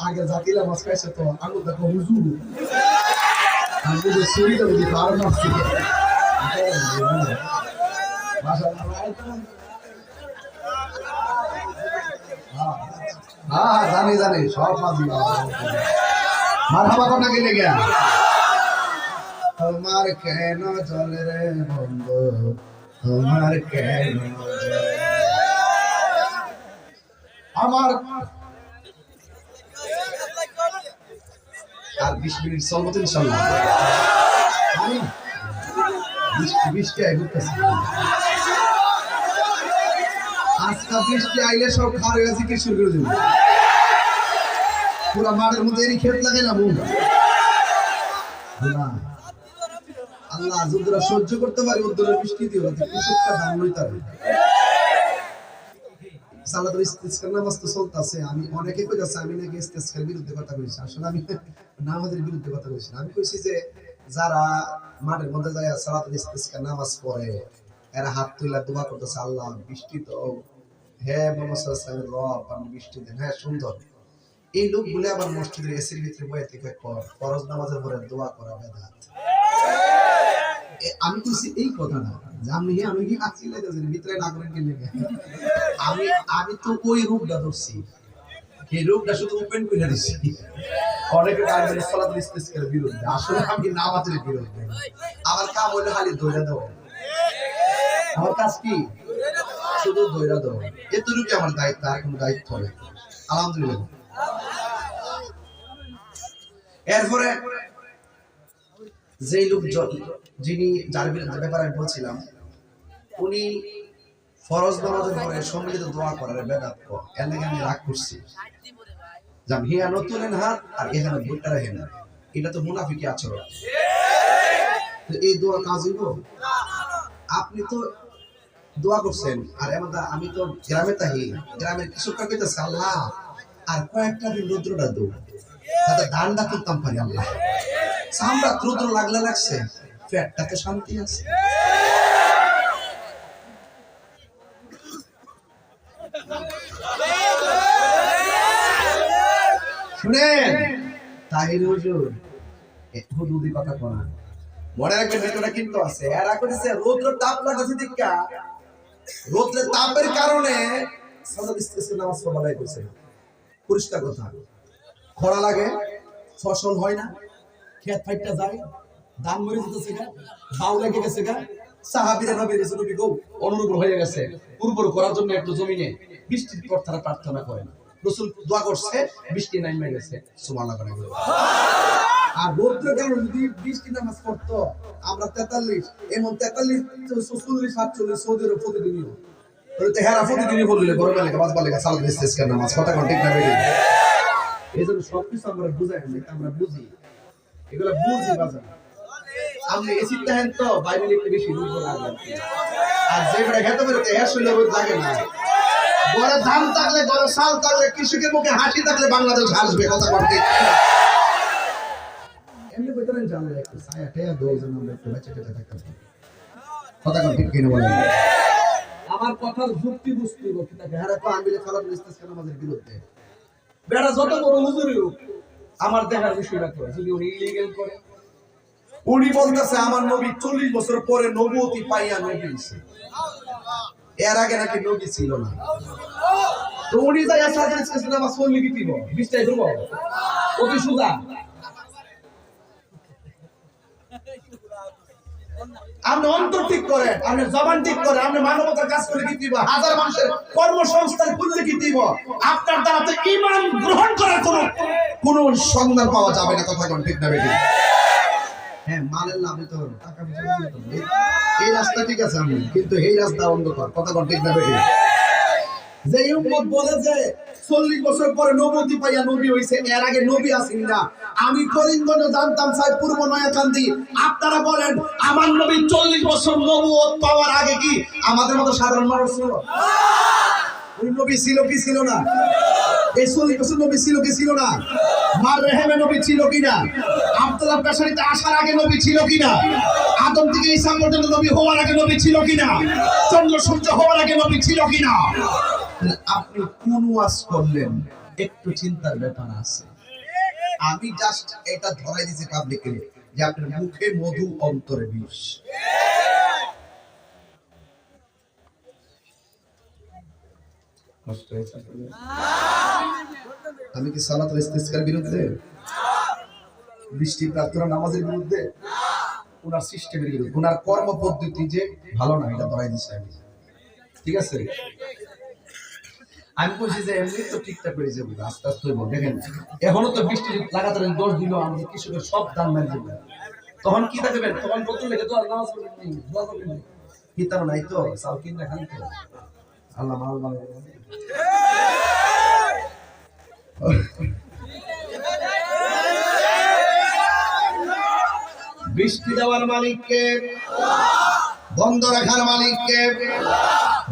আগে জাতিলা মাছ খাইছে তো আঙুল দেখো হুজুর আমি যে শরীরে বুঝি কারণ আসছে। হ্যাঁ জানি জানি সব মাঝি মারহাবা কোনা গেলে গিয়া, তোমার কেন জলে রে বন্ধু, তোমার কেন জলে। আমার আর 20 মিনিট চলবো তো ইনশাআল্লাহ। আমি বৃষ্টি আইতেছে, আজকা বৃষ্টি আইলে সব খারে গেছে কি শুরু করে দেবো, পুরা মাঠের মধ্যে এরই ক্ষেত লাগাইলাম। আল্লাহ যতটা সহ্য করতে পারি ওদের বৃষ্টি দিয়ে কৃষকটা ধান লইতে হবে। সালাতুল ইস্তিসকার নামাজ তো চলতেছে, আমি অনেকে কইতাছে আমি নাকি ইস্তিসকার বিরুদ্ধে কথা কইছি। আসলে আমি নামাজের বিরুদ্ধে কথা কইছি না, আমি কইছি যে যারা মাঠের মধ্যে যায় সালাতুল ইস্তিসকার নামাজ পড়ে এরা হাত তুইলা দোয়া করতেছে, আল্লাহ বৃষ্টি তো হে মুহাম্মদ সাল্লাল্লাহু আলাইহি ওয়াসাল্লাম রব আপনি বৃষ্টি দেন। হ্যাঁ সুন্দর, এই লোকগুলো আবার মসজিদের এসির ভিতরে বসে থেকে ফরজ নামাজের পরে দোয়া করা বেদাত। আমি কইছি এই কথা না যে আমি কি আছি লাগাছি ভিতরে না করেন কি লাগে, আমি তো ওই রূপটা ধরছি, এই রূপটা শুধু ওপেন করে দিছি। অনেকে গায়ের সালাতুল ইস্তিসকার বিরুদ্ধে, আসলে আমি নামাজের বিরুদ্ধে। আমার কাম হলো খালি দইরা দাও, আমার কাজ কি শুধু দইরা দাও, এতটুকু আমার দায়িত্ব, আর কোনো দায়িত্ব নেই। আলহামদুলিল্লাহ। এরপরে যে লোক যিনি যার বিরুদ্ধে ব্যাপারে আমি বলছিলাম, উনি ফরজ নামাজের পরে সম্মিলিত দোয়া করার বেদাত এর নাকি আমি রাগ করছি। যাম হিয়া নতুন হাত আর এখানে বইটা রাখেন, এটা তো মুনাফিকি আচরণ। এই দোয়া কাজ হইব? আপনি তো দোয়া করছেন, আর আমি তো গ্রামে থাকি, গ্রামের কৃষকরা কইতেছে আল্লাহ আর কয়েকটা দিন রৌদ্রটা দৌ, তাতে ধানটা তুলতাম পারি আল্লাহ, সামরা রৌদ্র লাগলে লাগছে, পেটটাকে শান্তি আছে। শুনেন তাহির হুজুর হুদুদি কথা কোনা মনে রাখবেন, ভিতরে কিন্তু আছে এরা কইছে রৌদ্র তাপ লাগাছে দেখা, রৌদ্রের তাপের কারণে সালাত ইস্তিসকার নামাজ পড়াই কইছে। পরিষ্কার কথা, খরা লাগে, ফসল হয় না, ক্ষেত ফাইটটা যায়, ধান মরে যেতেছে গা, বাউ লেগে গেছে গা, সাহাবীরা নবীর নবী গো অনুরূপ হয়ে গেছে, উর্বর করার জন্য একটু জমিনে বৃষ্টির পর তারা প্রার্থনা করেন, রাসূল দোয়া করছে, বৃষ্টি নাইমে গেছে, সুবহানাল্লাহ করে। আর রৌদ্রের কারণে যদি বৃষ্টি নামাজ পড়তো, আমরা 43 এমন 43 44 47 সৌদির প্রতিদিনই তো হেরা প্রতিদিনই বললে গরমে লাগে বাজবা লাগে সালাত ইস্তিসকার নামাজ, কথা কোন ঠিক না বেরি। এইজন্য সবকিছু আমরা বুঝাই না, আমরা বুঝি, এগুলা বুঝি বাজার। আপনি এসি তাহেন তো বাইরে একটু বেশি রূপ লাগে, আর যে বড় খেতে পারে তো এর শরীরে রোদ লাগে না, ঘরে ধান থাকলে, ঘরে চাল থাকলে, কৃষকের মুখে হাসি থাকলে বাংলাদেশ আসবে। কথা বলতে এমনি কইতেন জানলে একটু ছায়া টেয়া দোজন আমরা একটু বেঁচে টেচে থাকতাম। কথা কোন ঠিক কিনা বলেন? আমার কথার যুক্তি বুঝতে হবে কি থাকে। হ্যাঁ তো আমি সালাতুল ইস্তিসকা নামাজের বিরুদ্ধে বেড়া যত বড় হুজুরই হোক আমার দেখার বিষয়টা করে। যদি উনি ইলিগাল করে, উনি বলতেছে আমার নবী 40 বছর পরে নবুয়তি পাইয়া নবী হইছে, এর আগে নাকি নবী ছিল না। তো উনি যাই সালাতুল ইস্তিসকা নামাজ পড়লে কি দিব? 20 টাই দেব অতি সুজা। আপনি অন্তর ঠিক করেন, আপনি জবান ঠিক করেন, আপনি মানবতার কাজ করে কি দিব? হাজার মানুষের কর্মসংস্থান খুললে কি দিব? আপনার দ্বারা তো ঈমান গ্রহণ করার কোনো সন্ধান পাওয়া যাবে না। কথা কোন ঠিক না বেটি? হ্যাঁ, মালের লাভে তো টাকা পয়সা তো এই রাস্তা ঠিক আছে আমি, কিন্তু এই রাস্তা অন্ধকার। কথা কোন ঠিক না বেটি? যে উম্মত বলে যে 40 বছর পরে নবুয়তি পাইয়া নবী হইছে, এর আগে নবী আসেন না। আমি করিমগঞ্জ জানতাম স্যার, পূর্ব নয়াকান্দি। আপনারা বলেন আমার নবী 40 বছর নবুয়ত পাওয়ার আগে কি আমাদের মতো সাধারণ মানুষ ছিল? ওই নবী ছিল কি ছিল না? এই 40 বছর নবী ছিল কি ছিল না? মার রেহেমে নবী ছিল কিনা? আব্দুল্লাহ পেশারিতে আসার আগে নবী ছিল কিনা? আদম থেকে ঈসা পর্যন্ত নবী হওয়ার আগে নবী ছিল কিনা? চন্দ্র সূর্য হওয়ার আগে নবী ছিল কিনা? আপনি কোন ওয়াজ করলেন একটু চিন্তার ব্যাপার আছে। আমি জাস্ট এটা ধরাই দিয়েছি পাবলিকে যে আপনার মুখে মধু অন্তরে বিষ। কষ্ট হয়েছে? আমি কি সালাতুল ইস্তিসকার বিরুদ্ধে, বৃষ্টি প্রার্থনা নামাজের বিরুদ্ধে, ওনার সিস্টেমের বিরুদ্ধে, ওনার কর্ম পদ্ধতি যে ভালো না এটা ধরাই দিয়েছি আমি। ঠিক আছে, আমি বলছি যে এমনি তো ঠিকঠাক হয়ে যাবে, আস্তে আস্তে হইব। দেখেন এখনো তো বৃষ্টি লাগাতার 10 দিন আমাদের কৃষকের সব ধান মারি যাবে, তখন কি থাকবেন? তখন কত লেগে তো নামাজ পড়বেন, দোয়া করবেন, কি তার নাই তো চাল কিনে খান তো আল্লাহ মাল মাল। বৃষ্টি দেওয়ার মালিককে, বন্ধ রাখার মালিককে,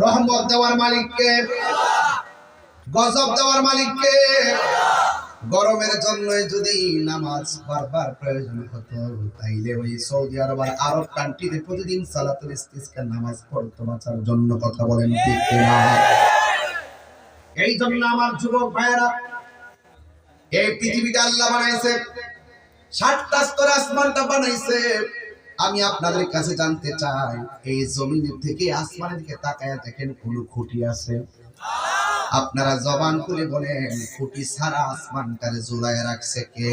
রহমত দেওয়ার মালিককে, গজব দেওয়ার মালিককে। গরমের জন্য যদি নামাজ বারবার প্রয়োজন হতো, তাইলে ওই সৌদি আরব আর আরব কান্ট্রিতে প্রতিদিন সালাতুল ইস্তিসকা নামাজ পড়তো বাঁচার জন্য। কথা বলেন ঠিক কিনা? এই জন্য আমার যুবক ভাইয়েরা, এই পৃথিবীটা আল্লাহ বানাইছে, 7টা স্তরে আসমানটা বানাইছে। আমি আপনাদের কাছে জানতে চাই, এই জমিনের থেকে আসমানের দিকে তাকায়া দেখেন কোন খুঁটি আছে? আপনারা জবান খুলে বলেন খুঁটি ছাড়া আসমানটারে ঝুলায় রাখছে কে?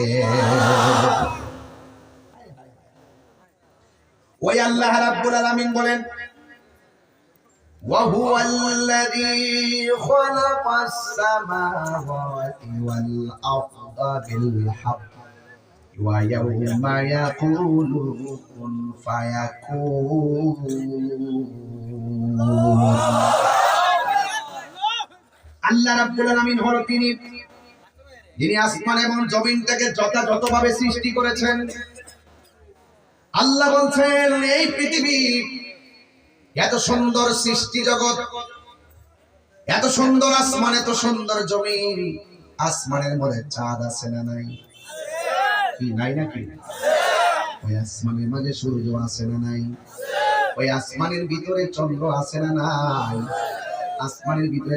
ওই আল্লাহ রাব্বুল আলামিন বলেন, ওয়া হুয়াল্লাযী খালাকাস সামাওয়াতি ওয়াল আরদা বিল হক ওয়া ইয়াওমা ইয়াকুলু কুন ফায়াকুন। আল্লাহ রাব্বুল আলামিন হলো তিনি, যিনি আসমান এবং জমিনটাকে যথাযথভাবে সৃষ্টি করেছেন। আল্লাহ বলছেন এই পৃথিবী এত সুন্দর সৃষ্টি জগৎ, এত সুন্দর আসমান, এত সুন্দর জমিন, আসমানের মধ্যে চাঁদ আছে না নাই? কি নাই নাকি? ওই আসমানের মাঝে সূর্য আছে না নাই? ওই আসমানের ভিতরে চন্দ্র আছে না নাই? আসমানের ভিতরে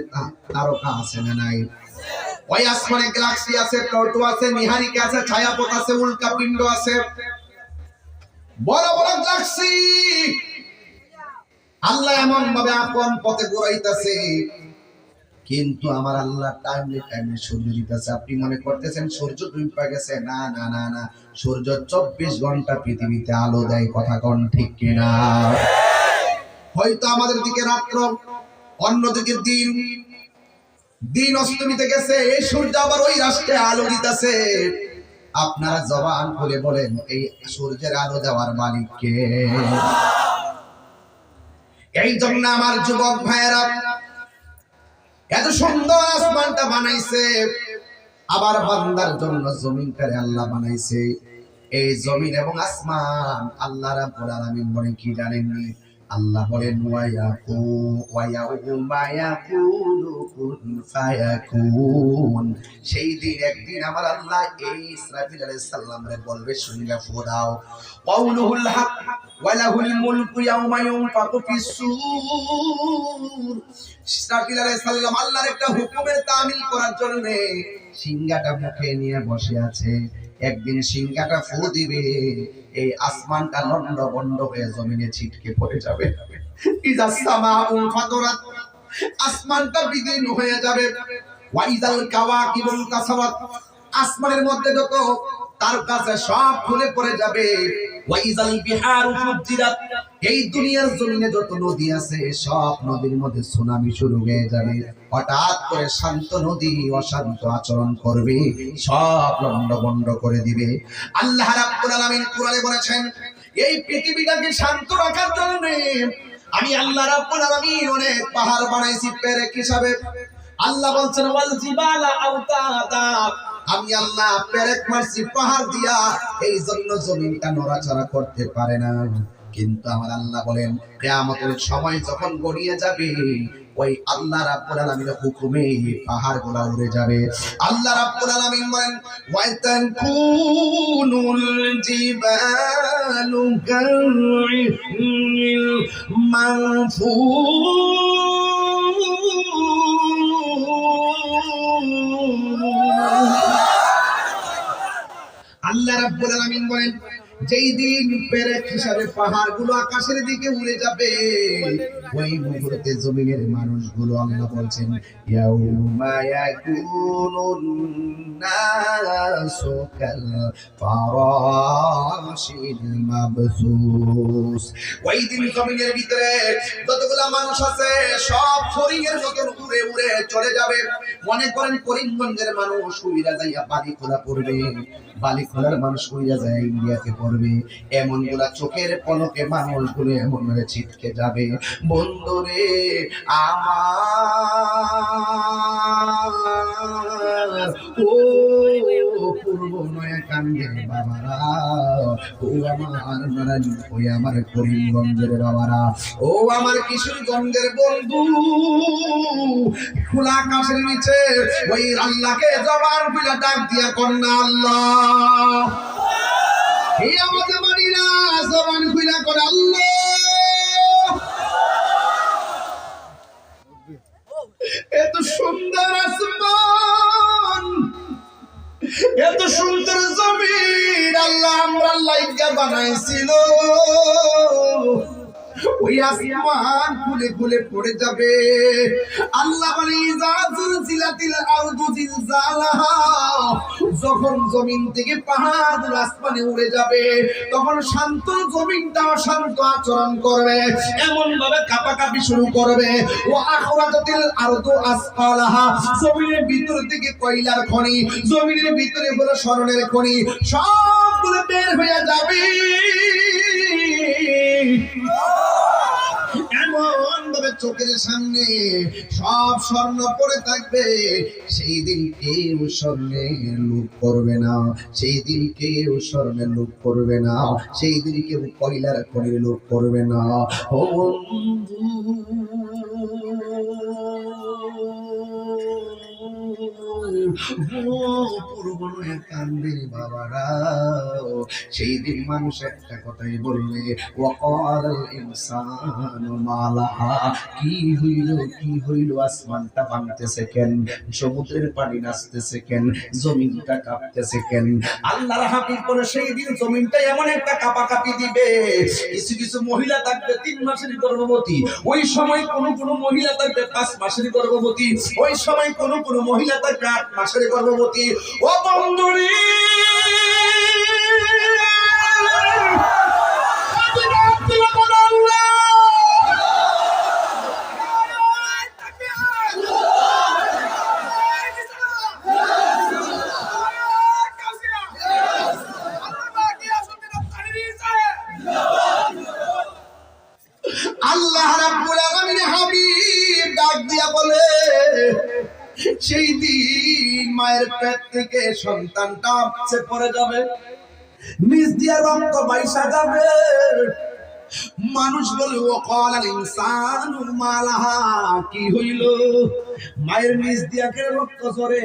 তারকা আছে না নাই? ওই আসমানে গ্যালাক্সি আছে, প্লুটো আছে, নিহারিকা আছে, ছায়াপথ আছে, উল্কাপিণ্ড আছে, বড় বড় গ্যালাক্সি। আল্লাহ এমন ভাবে আপন পথে ঘুরাইতেছে, কিন্তু আমার আল্লাহ টাইমলি টাইমলি সূর্য দিতেছে। আপনি মনে করতেছেন সূর্য ডুবে গেছে? না না না না, সূর্য 24 ঘন্টা পৃথিবীতে আলো দেয়। কথা কোন ঠিক কিনা? হয়তো আমাদের দিকে রাত্র, অন্যদিকে দিন, দিন অস্তমিতে গেছে, এই সূর্য আবার ওই রাষ্ট্রে আলো দিতেছে। আপনারা জবান খুলে বলেন এই সূর্যের আলো দেওয়ার মালিক কে? এই জন্য আমার যুবক ভাইয়েরা, এত সুন্দর আসমানটা বানাইছে, আবার বান্দার জন্য জমিনটারে আল্লাহ বানাইছে। এই জমিন এবং আসমান আল্লাহ রাব্বুল আলামিন বলেন কি জানেননি? আল্লাহ বলেন ওয়ায়াউমা ইয়াকুলু কুন ফায়াকুন, সেই দিন একদিন আমার আল্লাহ এই ইসরাফিল আলাইহিস সালামরে বলবে শুনিয়া ফোরাও, কাউলুহুল হক ওয়া লাহুল মুলকু ইয়াউমা ইউনফাকু ফিস সূর। ইসরাফিল আলাইহিস সালাম আল্লাহর একটা হুকুমের তামিল করার জন্য সিংহাটা মুখে নিয়ে বসে আছে। একদিন সিংহাটা ফু দিবে, এই আসমানটা লন্ড বন্ড হয়ে জমিনে ছিটকে পড়ে যাবে। ইজা সামাউ ফাতরাত, আসমানটা বিদীর্ণ হয়ে যাবে। ওয়াইজাল কাওয়াকিবুল কাসারাত, আসমানের মধ্যে যত তারকা আছে সব খুলে পড়ে যাবে। ওয়াইজাল বিহারু ফুজ্জিরাত, এই দুনিয়ার জমিনে যত নদী আছে সব নদীর মধ্যে সুনামি শুরু হয়ে যাবে। হঠাৎ করে শান্ত নদী অশান্ত আচরণ করবে, সব লন্ডভন্ড করে দিবে। আল্লাহ রাব্বুল আলামিন কোরআনে বলেছেন, এই পৃথিবীটাকে শান্ত রাখার জন্য আমি আল্লাহ রাব্বুল আলামিন অনেক পাহাড় বানাইছি পেরেক হিসাবে। আল্লাহ বলছেন ওয়াল জিবালা আওতাদা, আমি আল্লাহ পেরেক মারছি পাহাড় দিয়া, এই জন্য জমিনটা নড়াচড়া করতে পারে না। কিন্তু আমার আল্লাহ বলেন কিয়ামতের সময় যখন গড়িয়ে যাবে, ওই আল্লাহ রাব্বুল আলামিনের হুকুমে পাহাড়গুলো উড়ে যাবে। আল্লাহ রাব্বুল আলামিন বলেন ওয়াতাকুনুল জিবালু কাইল মানফুর। আল্লাহ রাব্বুল আলামিন বলেন যেই দিন পেরেক হিসাবে পাহাড়গুলো আকাশের দিকে উড়ে যাবে, ওই মুহূর্তে জমিনের মানুষগুলো আল্লাহ বলছেন ইয়াউমা ইয়াকুনুন নাসু কাল ফারাশিল মাবসুস, ওই দিন জমিনের ভিতরে যতগুলো মানুষ আছে সব ফড়িংয়ের মতন উড়ে উড়ে চলে যাবে। মনে করেন করিমগঞ্জের মানুষ উইরা যাইয়া বালিখোলা পড়বে, বালিখোলার মানুষ উইরা যায় ইন্ডিয়াতে পড়বে, এমন গুলা চোখের পলকে মানুষগুলো এমন ভাবে ছিটকে যাবে। বন্ধুরে আমার, ও পূর্ব নয়া কান্দের বাবারা, ও আমার নারায়ণ, ও আমার করিমগঞ্জের বাবারা, ও আমার কিশোরগঞ্জের বন্ধু, খোলা আকাশের নিচে ওই আল্লাহকে জবান খুলে ডাক দিয়া কন্যা আল্লাহ। এই আমাদের মানিরা জবান খুলে করে আল্লাহ। এত সুন্দর আসমান, এত সুন্দর জমিন আল্লাহ আমরা লাইকা বানাইছিল, ওই আসমান খুলে খুলে পড়ে যাবে। আল্লাহ বলে ইজা জুলজিলাতিল আরদু জিলজালাহা, যখন জমিন থেকে পাহাড়গুলো আসমানে উড়ে যাবে তখন শান্ত জমিনটা অশান্ত আচরণ করবে, এমন ভাবে কাঁপাকাঁপি শুরু করবে। ওয়া আখরাজাতিল আরদু আসফালাহা, জমিনের ভিতর থেকে কয়লার খনি, জমিনের ভিতরে হলো স্বর্ণের খনি, সবগুলো বের হয়ে যাবে। এমন ভাবে চোখের সামনে সব স্বর্ণ পড়ে থাকবে, সেই দিন কেউ স্বর্ণের লোভ করবে না, সেই দিন কেউ স্বর্ণের লোভ করবে না, সেই দিন কেউ কয়লার খনির লোভ করবে না। ও বন্ধু, কান্দের বাবারা, সেই দিন মানুষ একটা কথাই বলবে ওয়াকাল ইনসানু মালাহা, কি হইল কি হইল, আসমানটা ভাঙতেছে কেন, সমুদ্রের পানি নাচতেছে কেন, জমিনটা কাঁপতেছে কেন। আল্লাহর হাবিব বলে সেই দিন জমিনটা এমন একটা কাঁপাকাঁপি দিবে, কিছু কিছু মহিলা থাকবে 3 মাসের গর্ভবতী, ওই সময় কোন কোন মহিলা থাকবে 5 মাসের গর্ভবতী, ওই সময় কোন কোন মহিলা থাকবে 8 মাসের গর্ভবতী। ও বন্ধুরে, আল্লাহ রাব্বুল আলামিন হাবিব ডাক দিয়া বলে সেই দিন মায়ের পেট থেকে সন্তানটা আপসে পড়ে যাবে, নিজ দিয়ে রক্ত বাইসা যাবে, মানুষ বলে ও কলাল ইনসানু মালাহা, কি হইল? মায়ের নিচ দিয়া কেন রক্ত ঝরে?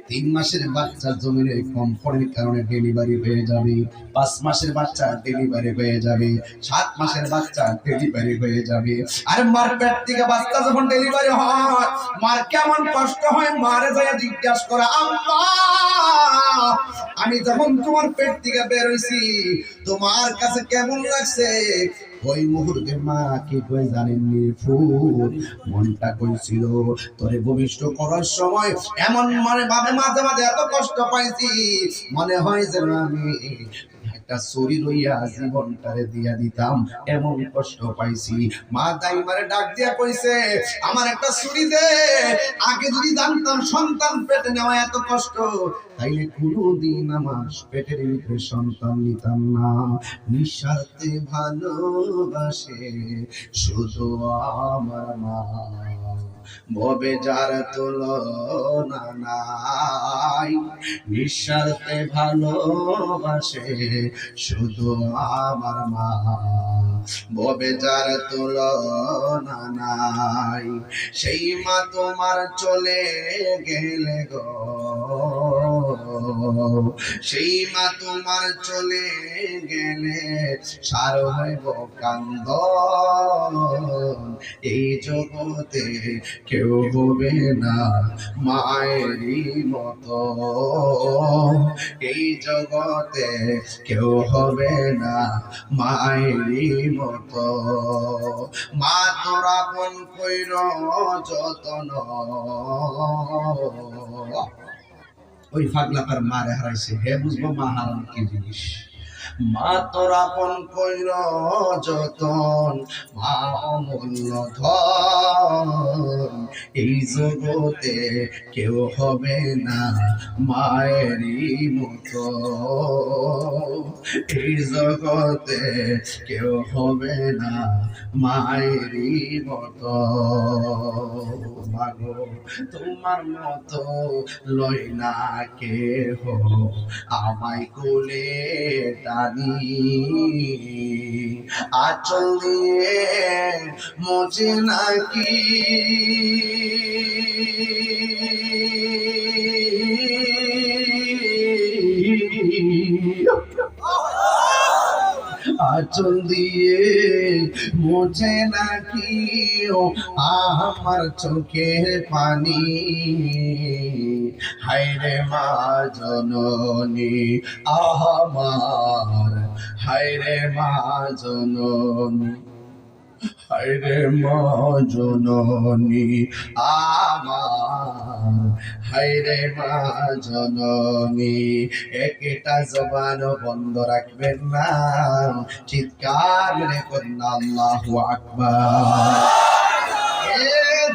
3 মাসের বাচ্চা জমিনে কম পড়ার কারণে ডেলিভারি হয়ে যাবে, 5 মাসের বাচ্চা ডেলিভারি হয়ে যাবে, 7 মাসের বাচ্চা ডেলিভারি হয়ে যাবে। আর মার পেট থেকে বাচ্চা যখন ডেলিভারি হয়, মার কেমন কষ্ট হয়? মারে যায় জিজ্ঞাসা করা, আম্মা আমি যখন তোমার পেট থেকে বের হইছি তোমার কাছে কেমন লাগছে? ওই মুহূর্তে মা কি কই জানেন নির্ফুল? মনটা কইছিল তোরে ভূমিষ্ঠ করার সময় এমন মানে ভাবে মাঝে মাঝে এত কষ্ট পাইছি, মনে হয় যেন আমি একটা ছুরি লইয়া জীবনটারে দিয়া দিতাম, এমন কষ্ট পাইছি। মা দাইমারে ডাক দিয়া কইছে, আমার একটা ছুরি দে, আগে যদি জানতাম সন্তান পেটে নেওয়া এত কষ্ট, তাইলে কোনোদিন আমার পেটের ভিতরে সন্তান নিতাম না। নিঃস্বার্থে ভালোবাসে শুধু আমার মা, ভবে যার তুলনা নাই। নিঃস্বার্থে ভালোবাসে শুধু আমার মা, ভবে যার তুলনা নাই। সেই মা তোমার চলে গেলে গো, সেই মা তোমার চলে গেলে সার হইব কান্দন। এই জগতে কেউ হবে না মায়েরই মতো, এই জগতে কেউ হবে না মায়েরই মতো। মা তোরা কোন কইর যতন, ওই পাগলা তার মারে হারাইছে, হে বুঝবো মা হারানো কি জিনিস। মা তোরা আপন কইর যতন, মা অমূল্য ধন। এই জগতে কেউ হবে না মায়েরই মতো, এই জগতে কেউ হবে না মায়েরই মতো। মাগো তোমার মতো লই না কেহ আমায় কোলে টানি, আঁচল দিয়ে মোচে নাকি আঁচল দিয়ে মোছে নাকি ও আমার চোখের পানি। হায়রে মা জননী আমার, হায়রে মা জননী, হায়রে মা জননী আমার, হায়রে মা জননী। একটা জবান বন্ধ রাখবেন না, চিৎকার করে কন্যা আল্লাহু আকবার। এ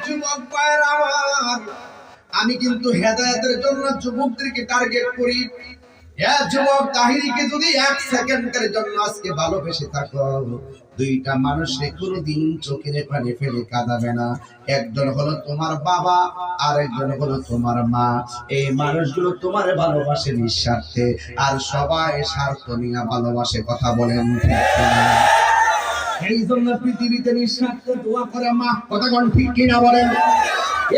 যুবক ভাইরা আমার, আমি কিন্তু হেদায়েতের জন্য যুবকদেরকে টার্গেট করি। যুবক তাহিরিকে যদি 1 সেকেন্ডের জন্য আজকে ভালোবেসে থাকো, 2টা মানুষে কোনোদিন চোখের পানি ফেলে কাঁদাবে না। একজন হলো তোমার বাবা, আর একজন হলো তোমার মা। এই মানুষগুলো তোমারে ভালোবাসে নিঃস্বার্থে, আর সবাই স্বার্থ নিয়ে ভালোবাসে। কথা বলেন ঠিক কিনা? এই জন্য পৃথিবীতে নিঃস্বার্থে দোয়া করে মা। কথা কোন ঠিক কিনা বলেন?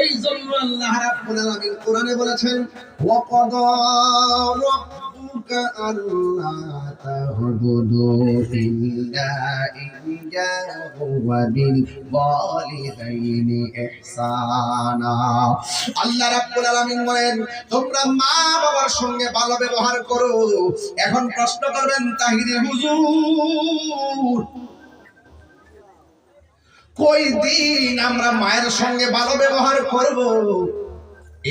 এই জন্য আল্লাহ রাব্বুল আলামিন কোরআনে বলেছেন, ওয়াকাদা রাব্বুকা আল্লা তা'বুদু ইল্লা ইয়্যাহু ওয়া বিল ওয়ালিদাইনি ইহসানা। আল্লাহ রাব্বুল আলামিন বলেন, তোমরা মা বাবার সঙ্গে ভালো ব্যবহার করো। এখন প্রশ্ন করবেন, তাহিরি হুজুর কই দিন আমরা মায়ের সঙ্গে ভালো ব্যবহার করব?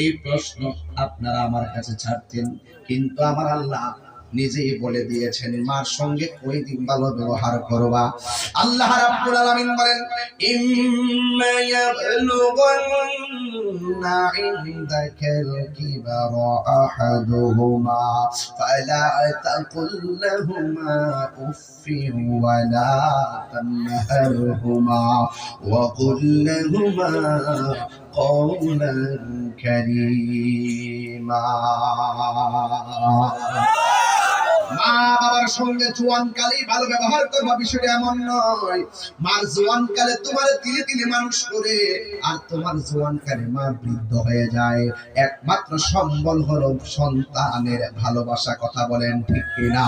এই প্রশ্ন আপনারা আমার কাছে ছাড়তেন, কিন্তু আমার আল্লাহ নিজেই বলে দিয়েছেন মার সঙ্গে কই দিন ভালো ব্যবহার করবা। আল্লাহ রাব্বুল আলামিন বলেন, ইম্মা ইয়াবলুগান্না ইনদাকাল কিবারা আহাদুহুমা ফালা তাকুল লাহুমা উফফিন ওয়ালা তানহারহুমা ওয়া কুল লাহুমা কওলান কারীমা। মা বাবার সঙ্গে জোয়ানকালে ভালো ব্যবহার করবা, বিষয়টা এমন নয় মার জোয়ানকালে তোমার তিলে তিলে মানুষ করে আর তোমার জোয়ানকালে মা বৃদ্ধ হয়ে যায়। একমাত্র সম্বল হলো সন্তানের ভালোবাসা। কথা বলেন ঠিক কিনা?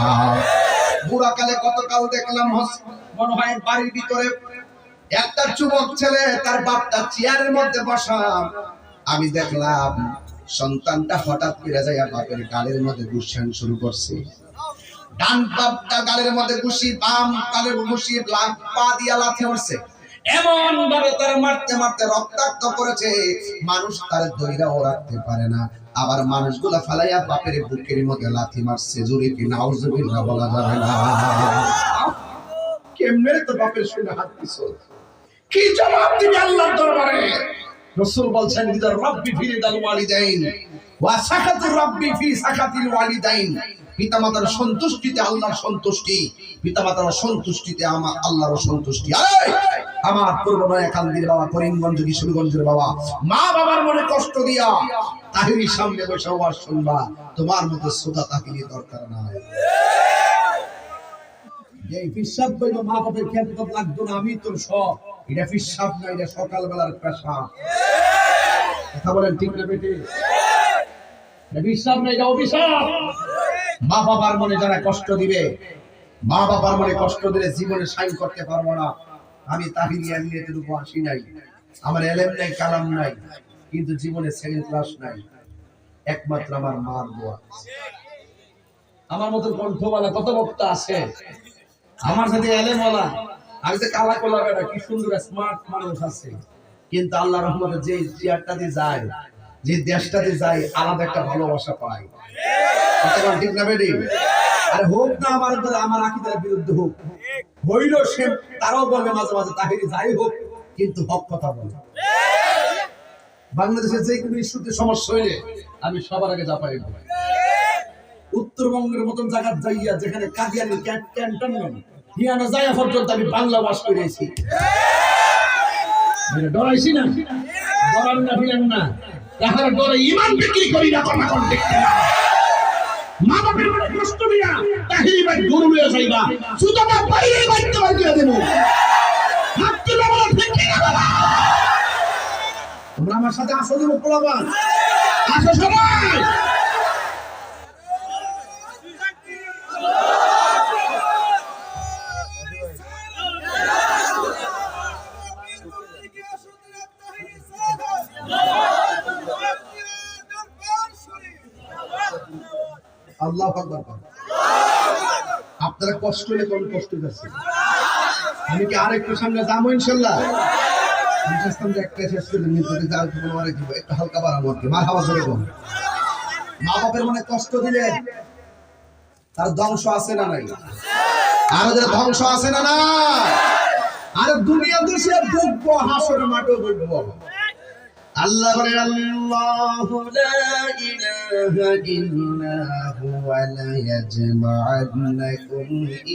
বুড়াকালে কতকাল দেখলাম মনে হয় বাড়ির ভিতরে একটা যুবক ছেলে তার বাপটা চেয়ারের মধ্যে বসা, আমি দেখলাম সন্তানটা হঠাৎ করে যায় বাপের গালের মধ্যে ঘুষান শুরু করছে। ডান বাপটা গালের মধ্যে ঘুষি, বাম গালের ঘুষি, পা দিয়া লাথি মারছে। এমন ভাবে তার মারতে মারতে রক্তাক্ত করেছে, মানুষ তার দইরাও রাখতে পারে না। আবার মানুষগুলা ফালাইয়া বাপের বুকের মধ্যে লাথি মারছে। জোরে কি নাউজুবিল্লাহ বলা যাবে না? কেমনে তো বাপের শুনে হাত দিছো? কি জবাব দিবে আল্লাহর দরবারে? রাসূল বলছেন ইদার রাব্বি ফি রিদাল ওয়ালিদাইন ওয়া সাকাতুর রাব্বি ফি সাকাতিল ওয়ালিদাইন। পিতামাতার সন্তুষ্টিতে আল্লাহর সন্তুষ্টি, পিতামাতার সন্তুষ্টিতে আমার আল্লাহর সন্তুষ্টি। আমার পূর্বনয়া কান্দির বাবা, করিমগঞ্জ কিশোরগঞ্জের বাবা, মা বাবার মনে কষ্ট দিয়া তাহিরির সামনে বসে ওয়াজ শুনবা, তোমার মতো শ্রোতা তাহিরি দরকার নাই। এই পিসাব কইলো মা বাবার খেদমত লাগতো না, আমি তোর সব। এটা পিসাব না, এটা সকালবেলার পেশাব। কথা বলেন ঠিক না বেটি? এটা পিসাব না, এটা অভিশাপ। মা বাবার মনে যারা কষ্ট দিবে, মা বাবার মনে কষ্ট দিলে জীবনে সাইন করতে পারবো না। আমি তাহিরি এমনিতের উপর আসি নাই, আমার এলেম নাই, কালাম নাই, কিন্তু জীবনে সেকেন্ড ক্লাস নাই। একমাত্র আমার মার দোয়া। আমার মতো কণ্ঠওয়ালা কত বক্তা আছে, আমার সাথে এলেমওয়ালা, আমি তো কালা কোলা বেটা, কি সুন্দর স্মার্ট মানুষ আছে, কিন্তু আল্লাহ রহমতে যে চেয়ারটাতে যায়, যে দেশটাতে যায়, আলাদা একটা ভালোবাসা পায়। ঠিক না বেটি? আরে হোক না আমার আমার আকীদার বিরুদ্ধে হোক, হইল সে তারাও বলবে মাঝে মাঝে তাহিরি যাই হোক, কিন্তু হক কথা বলে। বাংলাদেশের যে কোনো ইস্যুতে সমস্যা হইলে আমি সবার আগে জাপাই। উত্তরবঙ্গের মতন জায়গা যাইয়া, যেখানে কাদিয়ানি ক্যান্টনমেন্ট হিয়ানা যাইয়া পর্যন্ত আমি বাংলা বাস করেছি। ডরাইছি না, ডরান না, ভিলেন না, তাহার ডরে ইমান বিক্রি করি না। কথা কোন দেখতে না, মা বাবার মনে কষ্ট দিয়া তাহিরি ভাই গরু লইয়া যাইবা, সুতরাং বাইরে বাইতে বাইতে দেব। হাত তুলে বলা ঠিক না বাবা, তোমরা আমার সাথে আসো, দেব পোলাবান, আসো সবাই। আল্লাহু আকবার। আপনারা কষ্ট হলে কোন কষ্ট যাচ্ছে, আমি কি আরেকটু সামনে যাবো ইনশাআল্লাহ? একটা শেষ করে একটু হালকা বাড়াবো, মার হাওয়া ধরে কম। মা বাপের মনে কষ্ট দিলে তার ধ্বংস আছে না নাই? আর ওদের ধ্বংস আছে না না? আর দুনিয়া দেশে ডুববো, হাসরের মাঠে ডুববো। আল্লাহ বলেন আল্লাহু লা ইলাহা ইল্লা হুয়া লা ইয়াজমা'আন্নাকুম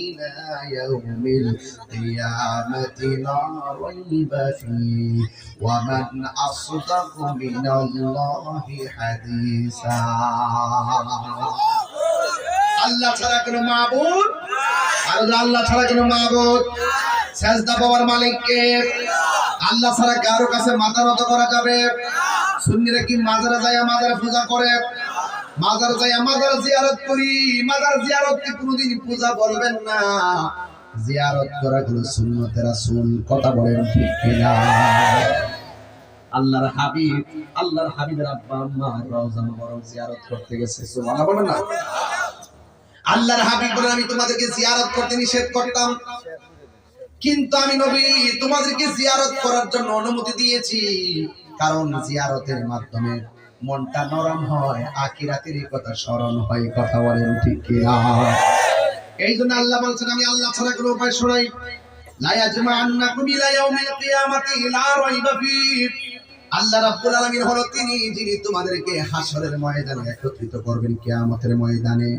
ইলা ইয়াউমিল কিয়ামাতি লা রাইবা ফীহি ওয়া মান আসদাকু মিনাল্লাহি হাদিসা। আল্লাহ ছাড়া কোনো মাবুদ, আর আল্লাহ ছাড়া কোনো মাবুদ, সেজদা পাওয়ার মালিক কে? আল্লাহ ছাড়া কারো কাছে মাথা নত করা যাবে? সুন্নিরা কি মাজারে যায় মাজারে পূজা করে? মাজারে যায় মাজার জিয়ারত করি, মাজার জিয়ারতকে কোনোদিন পূজা বলবেন না। জিয়ারত করা হলো সুন্নতে রাসূল। কথা বলেন ঠিক কিনা? আল্লাহর হাবিব, আল্লাহর হাবিবের আব্বা আম্মা রওজা মুবারক জিয়ারত করতে গেছে, সুবহানাল্লাহ বলেন না? আল্লাহর হাবিব বলেন আমি তোমাদেরকে জিয়ারত করতে নিষেধ করতাম, কিন্তু আমি নবী তোমাদেরকে জিয়ারত করার জন্য অনুমতি দিয়েছি, কারণ জিয়ারতের মাধ্যমে মনটা নরম হয়, আখিরাতের কথা স্মরণ হয়। কথা বলেন ঠিক কিনা? এই জন্য আল্লাহ বলছেন আমি আল্লাহ ছাড়া কোনো উপায় শোনাই, লা ইয়াজমা'আন্নাকুম ইলা ইয়াউমিল কিয়ামাতি লা রাইবা ফীহি। আল্লাহ রাব্বুল আলামিন হলো তিনি যিনি তোমাদেরকে হাসরের ময়দানে একত্রিত করবেন, কিয়ামতের ময়দানে।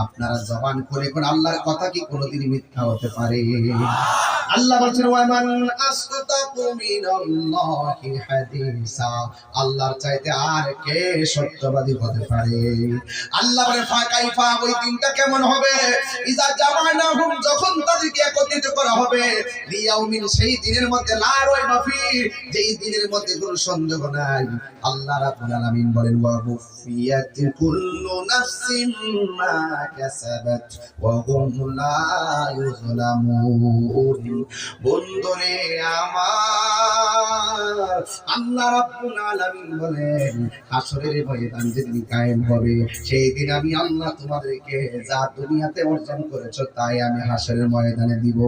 আপনারা জবান করে কোন আল্লাহর কথা কি কোনোদিন মিথ্যা হতে পারে? আল্লাহ বলছেন ওয়ামান আসদাকু মিনাল্লাহি হাদিসা, আল্লাহর চাইতে আর কে সত্যবাদী হতে পারে? আল্লাহ বলে ফাকাইফা, ওই দিনটা কেমন হবে? ইজা জামানাহুম, যখন তাদেরকে একত্রিত করা হবে, লিয়াউমিন, সেই দিনের মধ্যে লা রাইবা ফি, যেই দিনের মধ্যে কোনো সন্দেহ নাই। আল্লাহ রাব্বুল আলামিন বলেন ওয়া বুফিয়াত কুল্লু নাফসিম মা কাসাবাত ওয়া হুম লা ইউযলামুন। বন্ধুরে আমার, আল্লাহ রাব্বুল আলামিন বলেন হাসরের ময়দান যেদিন কায়েম হবে, সেই দিন আমি আল্লাহ তোমাদেরকে যা দুনিয়াতে অর্জন করেছো তাই আমি হাসরের ময়দানে দিব।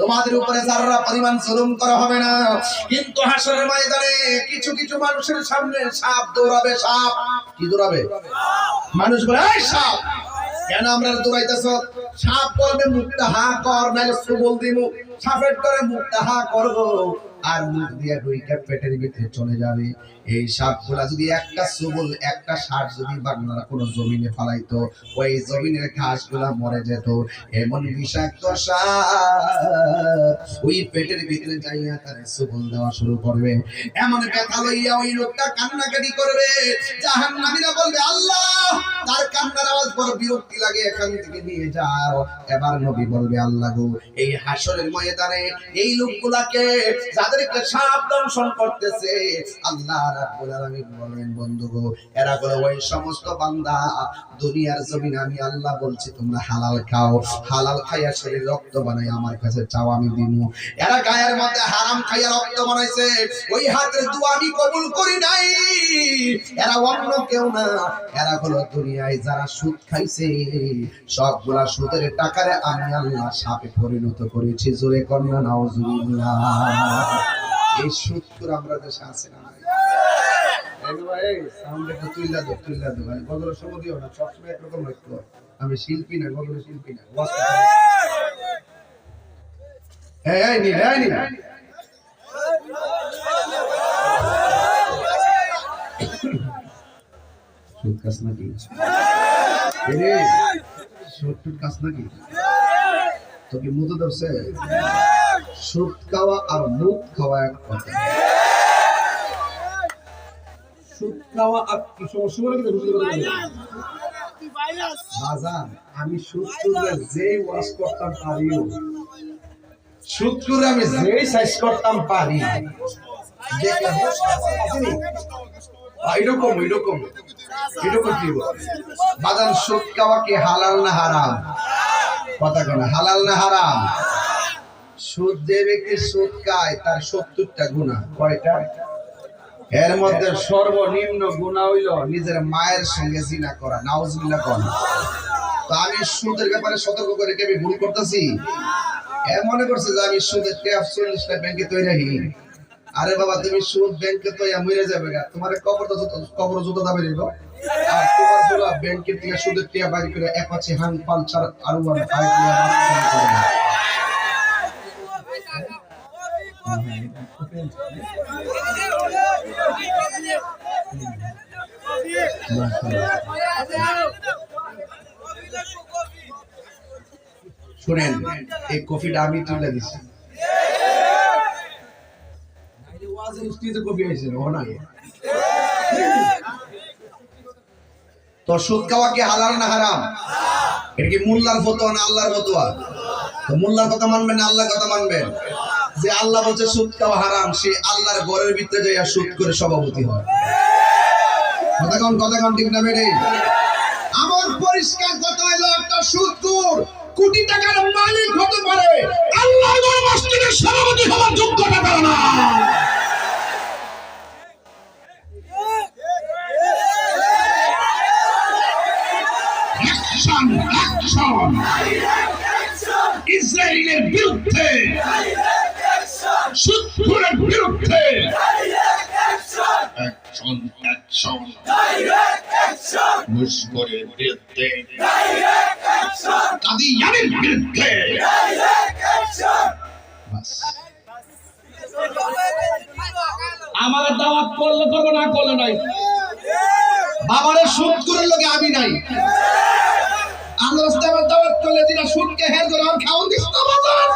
তোমাদের উপরে যারা পরিমাণ জুলুম করা হবে না। কিন্তু হাসরের ময়দানে কিছু কিছু মানুষের সামনে সাপ দৌড়াবে। সাপ কি দৌড়াবে? মানুষ বলে এই সাপ, কেন আমরা দৌড়াইতেছ? সাপ বলবে মুখটা হা কর, নাহলে সুবল দিব। সাপের করে মুখটা হা করবো, আর মুখ দিয়ে ঢুইকা পেটের ভিতরে চলে যাবে। এই সাপগুলা যদি একটা সুবল, একটা সাপ যদি বাংলার কোনো জমিনে ফালাইতো, ওই জমিনের ঘাসগুলা মরে যেত। এমন বিষাক্ত সাপ ওই পেটের ভিতরে যাইয়া তার সুবল দেওয়া শুরু করবে। এমন ব্যথা লইয়া ওই লোকটা কান্নাকাটি করবে। জাহান্নামীরা বলবে আল্লাহ, তার কান্নার আওয়াজ বড় বিরক্তি লাগে, এখান থেকে নিয়ে যাও। এবার নবী বলবে আল্লাহ গো, এই হাসরের ময়দানে এই লোকগুলাকে যাদেরকে সাপ দংশন করতেছে, আল্লাহ রাব্বুল আলামিন বলেন বন্ধু গো, এরা হলো ওই সমস্ত বান্দা, দুনিয়ার জমিনে আমি আল্লাহ বলছি তোমরা হালাল খাও, হালাল খাইয়া শরীর রক্ত বানাই আমার কাছে চাও আমি দিমু। এরা গায়ের মধ্যে হারাম খাইয়া রক্ত বানাইছে, ওই হাতের দোয়া আমি কবুল করি নাই। এরা অন্য কেউ না, এরা হলো দুনিয়ায় যারা সুদ খাইছে, সবগুলা সুদের টাকারে আমি আল্লাহ সাপে পরিণত করেছি। জোরে কন্যা নাউজুবিল্লাহ। এই সুদখোর আমরা দেশে আছে না? আমি শিল্পী না, গজল শিল্পী না। সুদ কাজ নাকি? সুদ কাজ নাকি? তোকে মুতো ধরছে? সুদ খাওয়া আর মুখ খাওয়া এক কথা। সুদ খাওয়া আর কি সমস্যা বলে কি বুঝতে পারবেন? বাজার, আমি সুদ করে যে ওয়াশ করতাম পারিও, সুদ করে আমি যে সাইজ করতাম পারি, এরকম এরকম এরকম কি বাজার? সুদ খাওয়া কি হালাল না হারাম? কথা কোন হালাল না হারাম? সুদ যে ব্যক্তি সুদ খায় তার 70টা গুনাহ। কয়টা? এর মধ্যে সর্বনিম্ন গুনাহ হইল নিজের মায়ের সঙ্গে জিনা করা। নাউজুবিল্লাহ কোন। তো আমি সুদের ব্যাপারে সতর্ক করে কি আমি ভুল করতেছি? এ মনে করছে যে আমি সুদের ট্যাপ 40 লাখ ব্যাংকে তৈরি রাখি। আরে বাবা, তুমি সুদ ব্যাংকে তো মরে যাবে না, তোমার কবর জুতো দাবি দিব। আর তোমার পুরো ব্যাংকের থেকে সুদের টাকা বাইর করে অ্যাপাচি হান পালসার আর ওয়ান ফাইভ নিয়ে শুনেন, এই কফিটা আমি তুলে দিছি। তো সুদ খাওয়া কি হালাল না হারাম? এটা কি মোল্লার ফতোয়া না আল্লাহর ফতোয়া? তো মোল্লার কথা মানবেন না আল্লাহর কথা মানবেন? যে আল্লাহ বলছে সুদ খাওয়া হারাম, সে আল্লাহর ঘরের ভিতরে যাইয়া সুদ করে সভাপতি হয়। কথা কন ঠিক না বেড়ে? আমার পরিষ্কার কথা হলো, একটা সুদখোর কোটি টাকার মালিক হতে পারে, আল্লাহর ঘর মসজিদের সভাপতি হওয়ার যোগ্যতা করে না। ইসরায়েলের বিরুদ্ধে, সুদখোরের বিরুদ্ধে অ্যাকশন, অ্যাকশন, মুশরিকের বিরুদ্ধে, কাদিয়ানের বিরুদ্ধে। আমার দাওয়াত করলে করবো, না করলে নাই। বাবারে সুদ করে লোকে আমি নাই। আমরা রাস্তায় দাওয়াত করলে যেটা সুদকে হের করে আর খাওয়ান দিস না বাজার।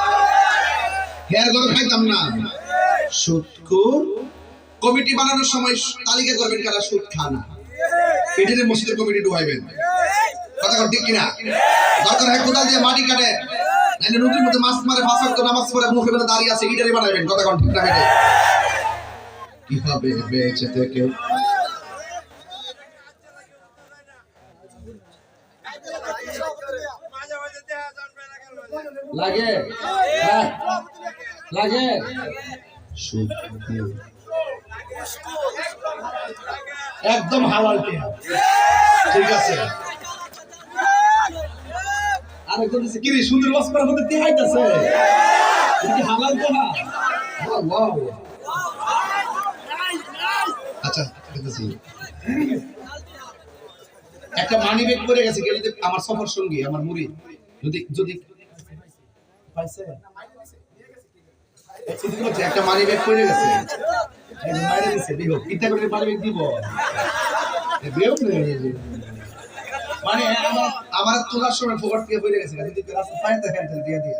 হেয়ার গরু খাইতাম না। সুদখোর কমিটি বানানোর সময় তালিকা করবেন কারা সুদ খান, এটাতে মসজিদের কমিটি ঢুকাইবেন। কথা ঠিক কিনা? দরকার হয় কোদাল দিয়ে মাটি কাটে, নাইলে নদীর মধ্যে মাছ মারে, 5 ওয়াক্ত নামাজ পড়ে মুখে বেলা দাঁড়িয়ে আছে, ইটারে বানাইবেন। কথা ঠিক না? হেঁটে কি হবে বেঁচে থেকে? লাগে লাগে সুদখোর একদম হালাল টিয়া। ঠিক আছে। আরেকজন দিছে কি রে সুন্দর ওয়াজ করার মধ্যে টিয়া আইতাছে, এটা কি হালাল টিয়া? আল্লাহ আচ্ছা ঠিক আছে। একটা মানি ব্যাগ পড়ে গেছে, গেলে যে আমার সফর সঙ্গী আমার মুরিদ যদি যদি পাইছে একটা মানি ব্যাগ পড়ে গেছে, মাইরে দিছে দিব কিটা করে মানি ব্যাগ দিব দেও মানে আমার তোলার সময় ফোকট দিয়ে পড়ে গেছে, যদি রাস্তা পায় দেখেন দিয়ে দিয়ে।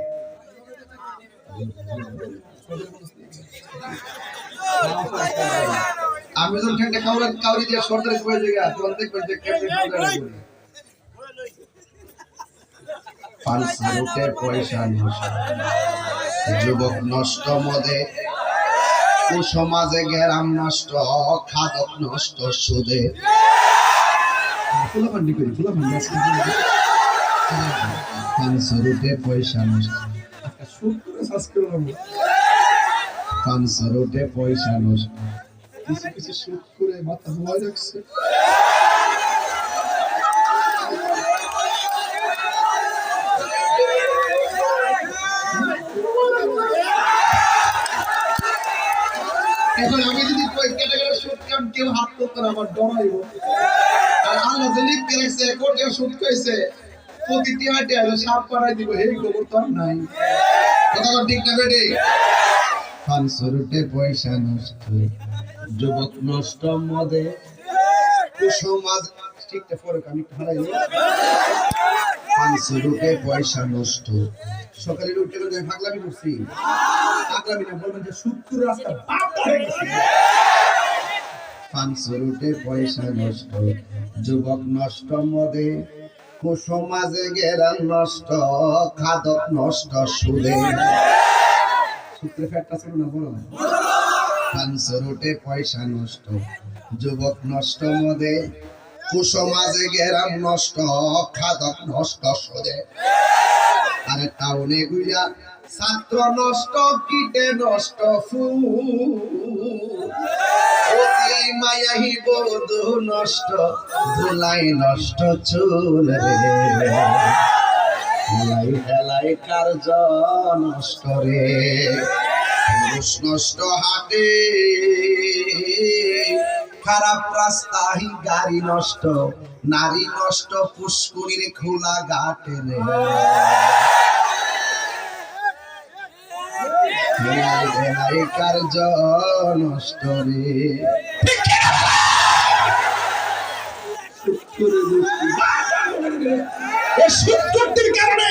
আমি যখন একটা কাউরি দিয়ে সরকারি কয়ে জায়গা তখন দেখবেন যে কেমনে পালসা রুটে পয়সা নষ্ট, যুবক নষ্ট মদে, কুসমাজে গেরাম নষ্ট, খাদক নষ্ট সুদে। ফুলাপান্ডি করি পালসা রুটে পয়সা নষ্ট, পালসা রুটে পয়সা নষ্ট, কিছু কিছু সুদ করে মাথা ধোয়া রাখছে। এখন আমি যদি ক্যাটাগরি সুদ কাম কেউ হাত করতে না আমার ডরাইব। আর আল্লাহ যে লিখতে রাখছে কোটে সুদ কইছে প্রতিটি হাটে আর সাপ পাড়াই দিব, এই খবর তো আর নাই। কথা ঠিক না বেটে? ফানসরুটে পয়সা নষ্ট, যুবক নষ্ট মদে, কুসমাজ ঠিকটা পরে আমি হারাই। ফানসরুটে পয়সা নষ্ট, সকালে উঠে গেলে পাগলামি করছি, পাগলামি না বলবেন যে সুদখোর রাস্তা বাঁধা হয়ে গেছে। ফানসরুটে পয়সা নষ্ট, যুবক নষ্ট মদে, কুসমাজে গেরাম নষ্ট, খাদক নষ্ট সুদে। সূত্রে ফ্যাটটা ছিল না বলো। ফানসরুটে পয়সা নষ্ট, যুবক নষ্ট মদে, কুসমাজে গেরাম নষ্ট, খাদক নষ্ট সুদে। আরে টাউনে গুইয়া ছাত্র নষ্ট, কীটে নষ্ট ফুল, অতি মায়াহি বধূ নষ্ট, ধুলাই নষ্ট চুল রে, হেলাই হেলাই কার্য নষ্ট রে, পুরুষ নষ্ট হাটে, খারাপ রাস্তায় গাড়ি নষ্ট, নারী নষ্ট পুষ্করির খোলা ঘাটে রে, হেলাই হেলাই কার্য নষ্ট রে। এই সুদখোরদের কারণে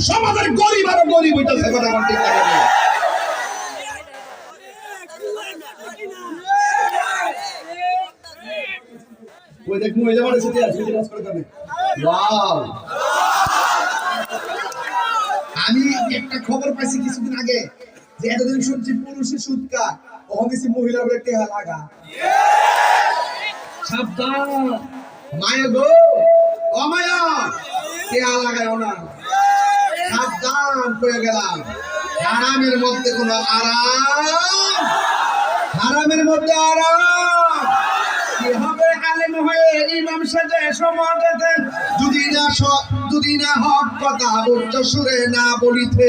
সমাজের গরিব আরো গরিব হইতাছে। কথা বলতে কারণে ওই দেখ মহিলা মানুষ আছে সুদে কাজ করে কারণে। ওয়াও, আমি একটা খবর পাইছি কিছুদিন আগে যে এতদিন শুনছি পুরুষের সুদ কার, তখন দেখছি মহিলার বলে টেহা লাগা। সাবধান মায়া গো, ও মায়া, টেহা লাগায় না, সাবধান করে গেলাম। হারামের মধ্যে কোনো আরাম, হারামের মধ্যে আরাম। কি হবে আলেম হয়ে ইমাম সাজে সমাজেতে, যদি না হক কথা উচ্চ সুরে না বলিতে,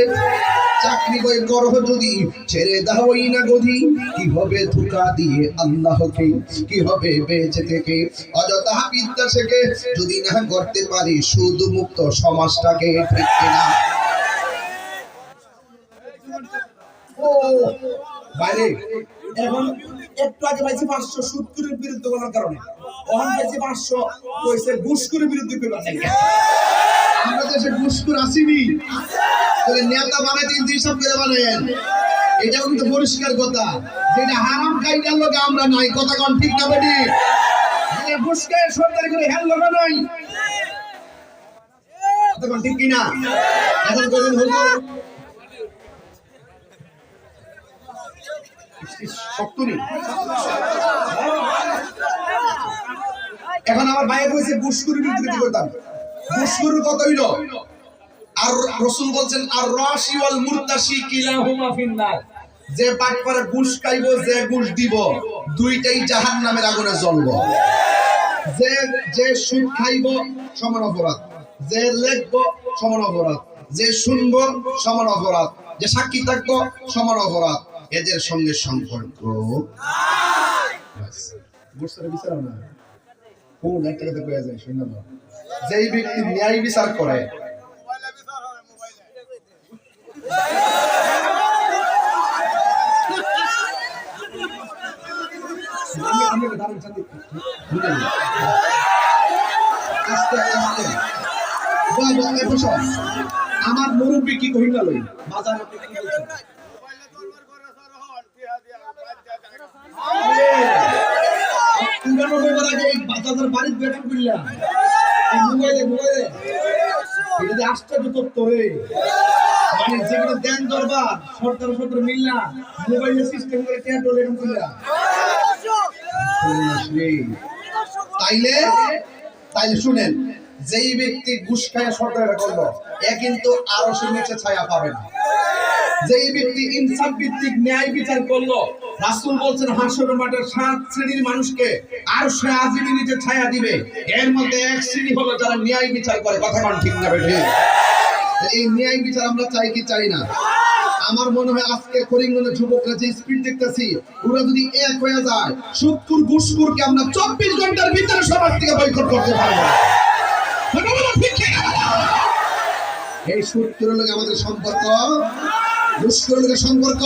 চাকরি বই করহ যদি ছেড়ে দাওই না গদি, কি হবে ধোঁকা দিয়ে আল্লাহকে, কি হবে বেঁচে থেকে অযথা বিদ্যা শেখে, যদি না করতে পারি সুদ মুক্ত সমাজটাকে। ঠিক কিনা? ও বাইরে এখন একটু আগে পাইছি 500 সুদখোরের বিরুদ্ধে বলার কারণে, এখন পাইছি 500 কইছে ঘুষখোরের বিরুদ্ধে কইবার লাগে। আমরা দেশে ঘুষখোর আসিনি, তাহলে নেতা বানাইতে কিন্তু হিসাব করে বানায়েন। এটাও কিন্তু পরিষ্কার কথা, যেটা হারাম খাইটার লোকে আমরা নাই, কথা কোন ঠিক না বেটি? যে ঘুষকে সরকারি করে হেল লোক নাই, কথা কোন ঠিক কিনা? এখন কইবেন হুজুর শক্তনি। এখন আমার ভাই কইছে ঘুষখুরি বিক্রি করতাম, ঘুষখুরির কত হইল? আর রাসূল বলছেন আর রাশি ওয়াল মুরতাশি কিলাহুমা ফিন্নার, যে বাটপারে ঘুষ খাইব, যে ঘুষ দিব, দুইটাই জাহান্নামের আগুনে জ্বলবো। যে যে সুদ খাইব সমান অপরাধ, যে লিখবো সমান অপরাধ, যে শুনবো সমান অপরাধ, যে সাক্ষী থাকবো সমান অপরাধ। এদের সঙ্গে সম্পর্ক বুঝতে বিচার না। কোন একটা কথা কয়া যায় শুনে না, যেই ব্যক্তি ন্যায় বিচার করে আমার মুরব্বী কি কহিল বাজার বাড়ির বেতন করলাম মোবাইলে মোবাইলে এটা আশ্চর্য তথ্য রে, মানে যেগুলো দেন দরবার সরকার সরকার মিললা মোবাইলে সিস্টেম করে টেন্ডল এরকম করলাম। তাইলে তাইলে শুনেন, যেই ব্যক্তি ঘুষ খায় সরকারের করলো, এ কিন্তু আরো সে নিচে ছায়া পাবে না। যেই ব্যক্তি ইনসাফ ভিত্তিক ন্যায় বিচার করলো, রাসূল বলছেন হাসরের মাঠে 7 শ্রেণীর মানুষকে আর সে আজিমের নিচে ছায়া দিবে। এর মধ্যে এক শ্রেণী হলো যারা ন্যায় বিচার করে, কথা কোন ঠিক না বেঠি? এই ন্যায় বিচার আমরা চাই কি চাই না? আমার মনে হয় আজকে করিমগঞ্জের যুবকরা যে স্পিড দেখতেছি, ওরা যদি এক হয়ে যায়, সুদখোর ঘুষখোরকে আমরা 24 ঘন্টার ভিতরে সমাজ থেকে বয়কট করতে পারবো। এই সুদখোরের লগে আমাদের সম্পর্ক, ঘুষখোরের লগে সম্পর্ক,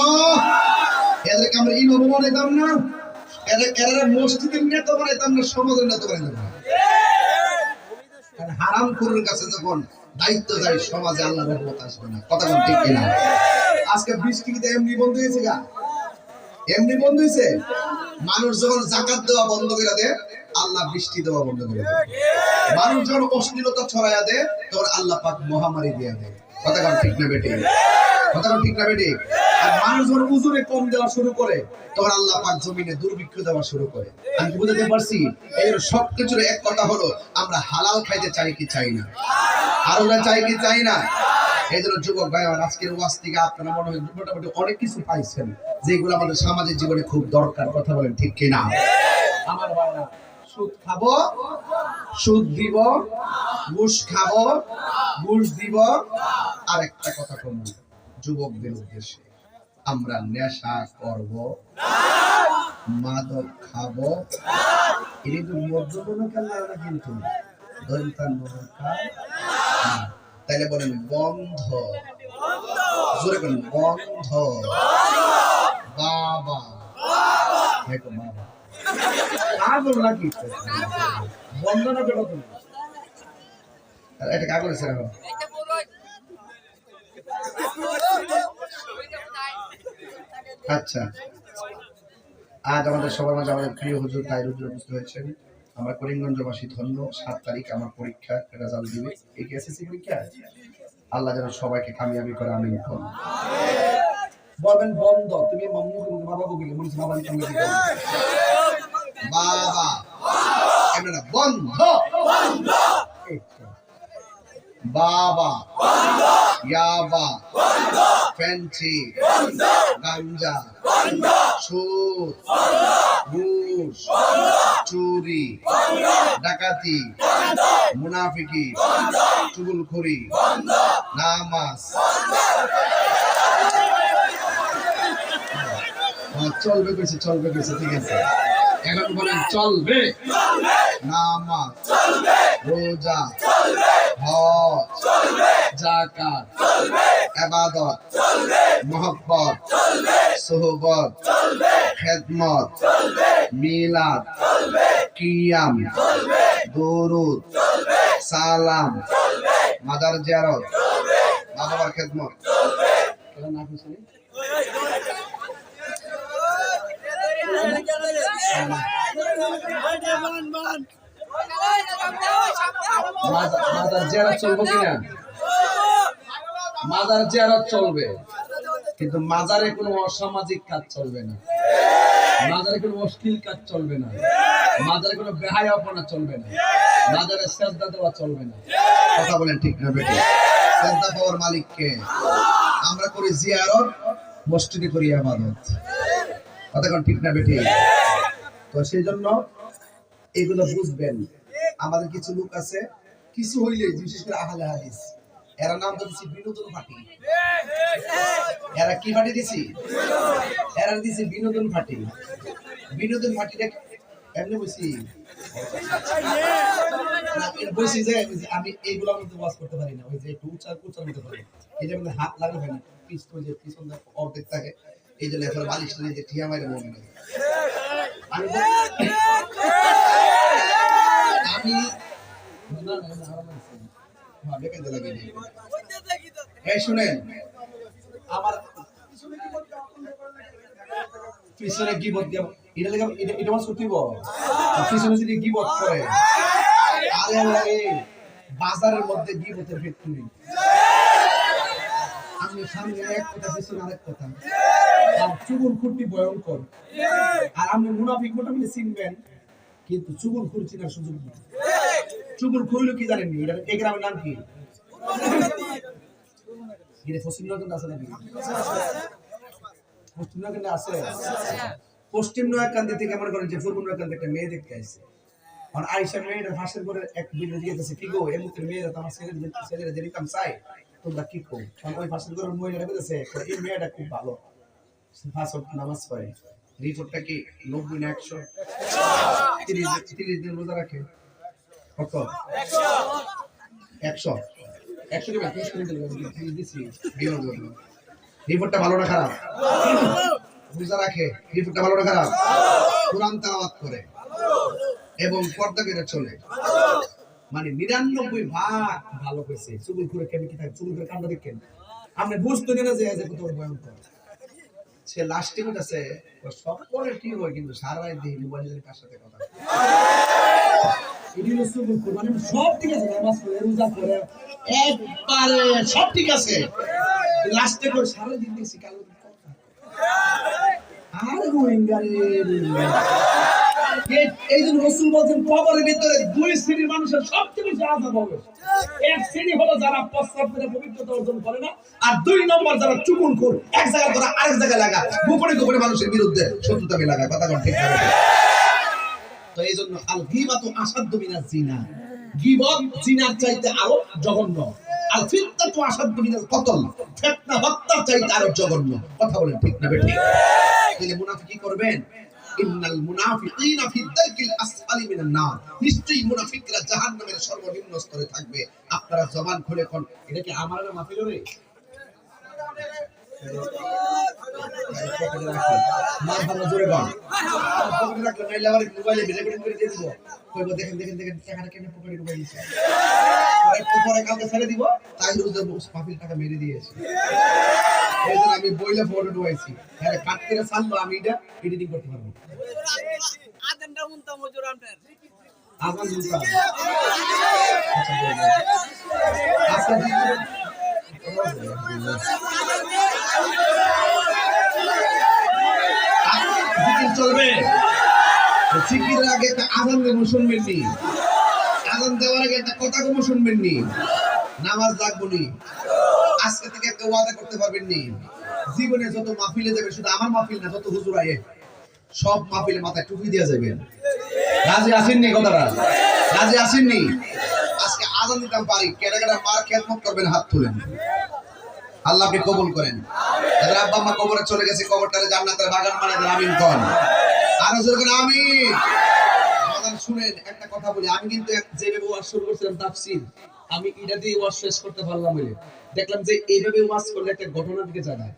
এদেরকে আমরা ইমাম বানাইতাম না, এরা মসজিদের নেতা বানাইতাম না, সমাজের নেতা বানাইতাম না। হারাম খোরের কাছে যখন দায়িত্ব যায়, সমাজে আল্লাহর রহমত আসবে না, কথা কোন ঠিক কিনা? আজকে বৃষ্টিতে এমনি বন্ধ হয়েছে গা, এমনি বন্ধ হয়েছে। মানুষ যখন যাকাত দেওয়া বন্ধ করে দেয়, আল্লাহ বৃষ্টি দেওয়া বন্ধ করে দেয়। মানুষ যখন অশ্লীলতা ছড়াইয়া দেয়, তখন আল্লাহ পাক মহামারী দিয়ে দেয়, কথা কোন ঠিক না বেটি? কথা কোন ঠিক না বেটি? আর মানুষ যখন উজুরে কম দেওয়া শুরু করে, তখন আল্লাহ পাক জমিনে দুর্ভিক্ষ দেওয়া শুরু করে। আমি কি বুঝাতে পারছি? এর সবকিছুর এক কথা হলো, আমরা হালাল খাইতে চাই কি চাই না? আর ওরা চাই কি চাই না? এই জন্য যুবক ভাই আমার, আজকের ওয়াজ থেকে আপনারা মনে হয় মোটামুটি অনেক কিছু পাইছেন, যেগুলো আমাদের সামাজিক জীবনে খুব দরকার, কথা বলেন ঠিক কিনা? আমার ভাইরা, সুদ খাবো, সুদ দিব, ঘুষ খাবো, ঘুষ দিব। আর একটা কথা কম যুবকদের উদ্দেশ্যে, আমরা নেশা করব, মাদক খাবো, এটা কিন্তু মদ্যপান না, কিন্তু তাইলে বলেন বন্ধ, জোরে বলেন বন্ধ। বাবা পাগল নাকি? বন্ধ না বেরো তুমি, এটা কাগজ আছে রাখো। আচ্ছা, আজ আমাদের সবার মাঝে আমাদের প্রিয় হুজুর তাইর হুজুর উপস্থিত হয়েছেন। আমরা করিমগঞ্জবাসী ধন্য। 7 তারিখ আমার পরীক্ষা রেজাল্ট দিবে, এই এসএসসি পরীক্ষা। আল্লাহ যেন সবাইকে কামিয়াবি করে, আমিন করুন। বলবেন বন্ধ, তুমি মাম্মু বাবা বলি মনে বাবা কামিয়াবি করো, বাবা এমন বন্ধ, বাবা ইয়াবা, ফেন্সি, গাঞ্জা, সুদ, ঘুষ, চুরি, ডাকাতি, মুনাফিকি, চুগলখড়ি, নামাজ। চলবে কইছে, চলবে কইছে, ঠিক আছে। এখন বলেন চলবে, নামাজ, রোজা, হজ, যাকাত, ইবাদত, মুহাব্বত, সুহবত, খেদমত, মিলাদ, কিয়াম, দুরুদ, সালাম, মাদার জিয়ারত, মা বাবার খেদমত, মাজার জিয়ারত চলবে কিনা? মাজার জিয়ারত চলবে, কিন্তু মাজারে কোনো অসামাজিক কাজ চলবে না, মাজারে কোনো অশ্লীল কাজ চলবে না, মাজারে কোনো বেহায়াপনা চলবে না, মাজারে সেজদা দেওয়া চলবে না। কথা বলেন ঠিক না বেটি? সেজদা পাওয়ার মালিক কে? আমরা করি জিয়ারত, মসজিদে করি ইবাদত। কথা কোন ঠিক না বেটি? তো সেই জন্য এগুলো বুঝবেন। আমাদের কিছু লোক আছে, কিছু হইলে বিশেষ করে আহলে হাদিস, এরা নাম তো দিছি বিনোদন পার্টি। এরা কি পার্টি দিছি? এরা দিছি বিনোদন পার্টি। বিনোদন পার্টিটা এমনি বলছি বলছি যে আমি এইগুলোর মধ্যে ওয়াজ করতে পারি না, ওই যে একটু উচ্চার মধ্যে পারি, এই যে হাত লাগানো হয় না, পিস্তল যে পিছন অর্ধেক থাকে, এই জন্য এখন বালিশ নিয়ে যে ঠিয়া মারে মনে নেই। আমি শুনেন, আমার পিছনে গিবত দিয়ে এটা লেগে এটা আমার সত্যি পিছনে যদি গিবত করে, আরে আরে বাজারের মধ্যে গিবতের ফ্যাক্টরি। আমি সামনে এক কথা, পিছনে আরেক কথা, আর চুগুল খুঁটি ভয়ঙ্কর। আর আপনি মুনাফিক মোটামুটি চিনবেন, কিন্তু চুগুল খুঁড় চিনার সুযোগ নেই। চুগুল খুঁড়লো কি জানেন? এটা এই গ্রামের নাম কি? এটা পশ্চিম নগর আছে নাকি? পশ্চিম নগর আছে। পশ্চিম নয়াকান্দি থেকে মনে করেন যে পূর্ব নয়াকান্দি একটা মেয়ে দেখতে আসছে। আর আয়েশা মেয়েটা ফাঁসের করে এক বিলে জিজ্ঞেস কি গো, এর মধ্যে মেয়েরা তো আমার ছেলেরা যে নিতাম চাই, তোমরা কি কো? কারণ ওই ফাঁসের করে মহিলারা বলেছে এই মেয়েটা খুব ভালো, পাঁচ ওয়াক্ত নামাজ পড়ে, রিপোর্টটা কি 90 না 100, 30 দিন রোজা রাখে। কত? 100 কি ভাই? 30 দিছি বিনোদন। রিপোর্টটা ভালো না খারাপ? রোজা রাখে, রিপোর্টটা ভালো না খারাপ? কোরআন তেলাওয়াত করে এবং পর্দা করে চলে, মানে 99 ভালো হয়েছে। চুগুল করে কেন কি থাকে? চুগুল করে কান্না দেখেন, আপনি বুঝতে না যে কত ভয়ঙ্কর। সে লাস্টে আছে সব করে ঠিক হয়, কিন্তু সারা রাত দিয়ে মোবাইলের কার সাথে কথা। এগুলো চুগুল করে, মানে সব ঠিক আছে, নামাজ পড়ে রোজা করে একবারে সব ঠিক আছে, লাস্টে করে সারা দিন দেখছি কালো কথা। আর এই জন্য রাসূল বলেন কবরের ভিতরে দুই শ্রেণীর মানুষের সবচেয়ে বেশি আযাব হবে। এক শ্রেণী হলো যারা প্রস্রাব করে পবিত্রতা অর্জন করে না, আর 2 নম্বর যারা চুগুলখোর, এক জায়গা করে আরেক জায়গায় লাগা, গোপনে গোপনে মানুষের বিরুদ্ধে শত্রুতা লাগা। কথা কোন ঠিক না? তো এই জন্য আল গীবাতু আসাদ্দু মিনাজ জিনা, গীবত জিনার চাইতে আরো জঘন্য। আল ফিতনাতু আসাদ্দু মিনাল কতল, ফিতনা হত্যা চাইতে আরো জঘন্য। কথা বলেন ঠিক না বেঠিক? তাহলে মুনাফিকি করবেন, ইন্নাল মুনাফিকিনা ফি দারকিল আসফালি মিনান নার, নিশ্চয়ই মুনাফিকরা জাহান্নামের সর্বনিম্ন স্তরে থাকবে। আপনারা জবান খুলে কোন এটা কি আমার না মাহফিল রে? মারহাবা জোরে বল। পকেটে রাখলে নাইলে আবার মোবাইলে রেকর্ডিং করে দিয়ে দিব। কইবো দেখেন টাকাটা কেন পকেটে ঢুকাই দিয়েছে। পরে কালকে ছেড়ে দিব, তাই রোজ মাহফিল টাকা মেরে দিয়েছে। এইজন্য আমি বইলে ফটো ঢুকাইছি। আরে কাট করে ছাড়লো, আমি এটা এডিটিং করতে পারবো। আজানটা মুনতা মজুর আপনার। আজান মুনতা। আচ্ছা চলবে। জিকিরের আগে একটা আজান দেবো, শুনবেন নি? আজান দেওয়ার আগে একটা কথা কম শুনবেন নি? নামাজ লাগবো নি? আজকে থেকে একটা ওয়াদা করতে পারবেন নি? জীবনে যত মাহফিলে যাবে, শুধু আমার মাহফিল না, যত হুজুর আয়ে সব মাহফিলে মাথায় টুপি দিয়ে যাবেন। রাজি আসেননি? কথাটা রাজি আসেননি? আজকে আজান দিতাম পারি, কেডা কেডা মার খেদমত করবেন? হাত তুলেন। আল্লাহ আপনি কবুল করেন। যাদের আব্বা আম্মা কবরে চলে গেছে, কবরটারে জান্নাতের বাগান বানায় দেন। আমিন কোন? আরো জোরে করে আমিন। বাজান শুনেন, একটা কথা বলি, আমি কিন্তু যেভাবে ওয়াজ শুরু করছিলাম তাফসীর, আমি এটা দিয়ে ওয়াজ শেষ করতে পারলাম বলে দেখলাম যে এইভাবে ওয়াজ করলে একটা ঘটনার দিকে যায়।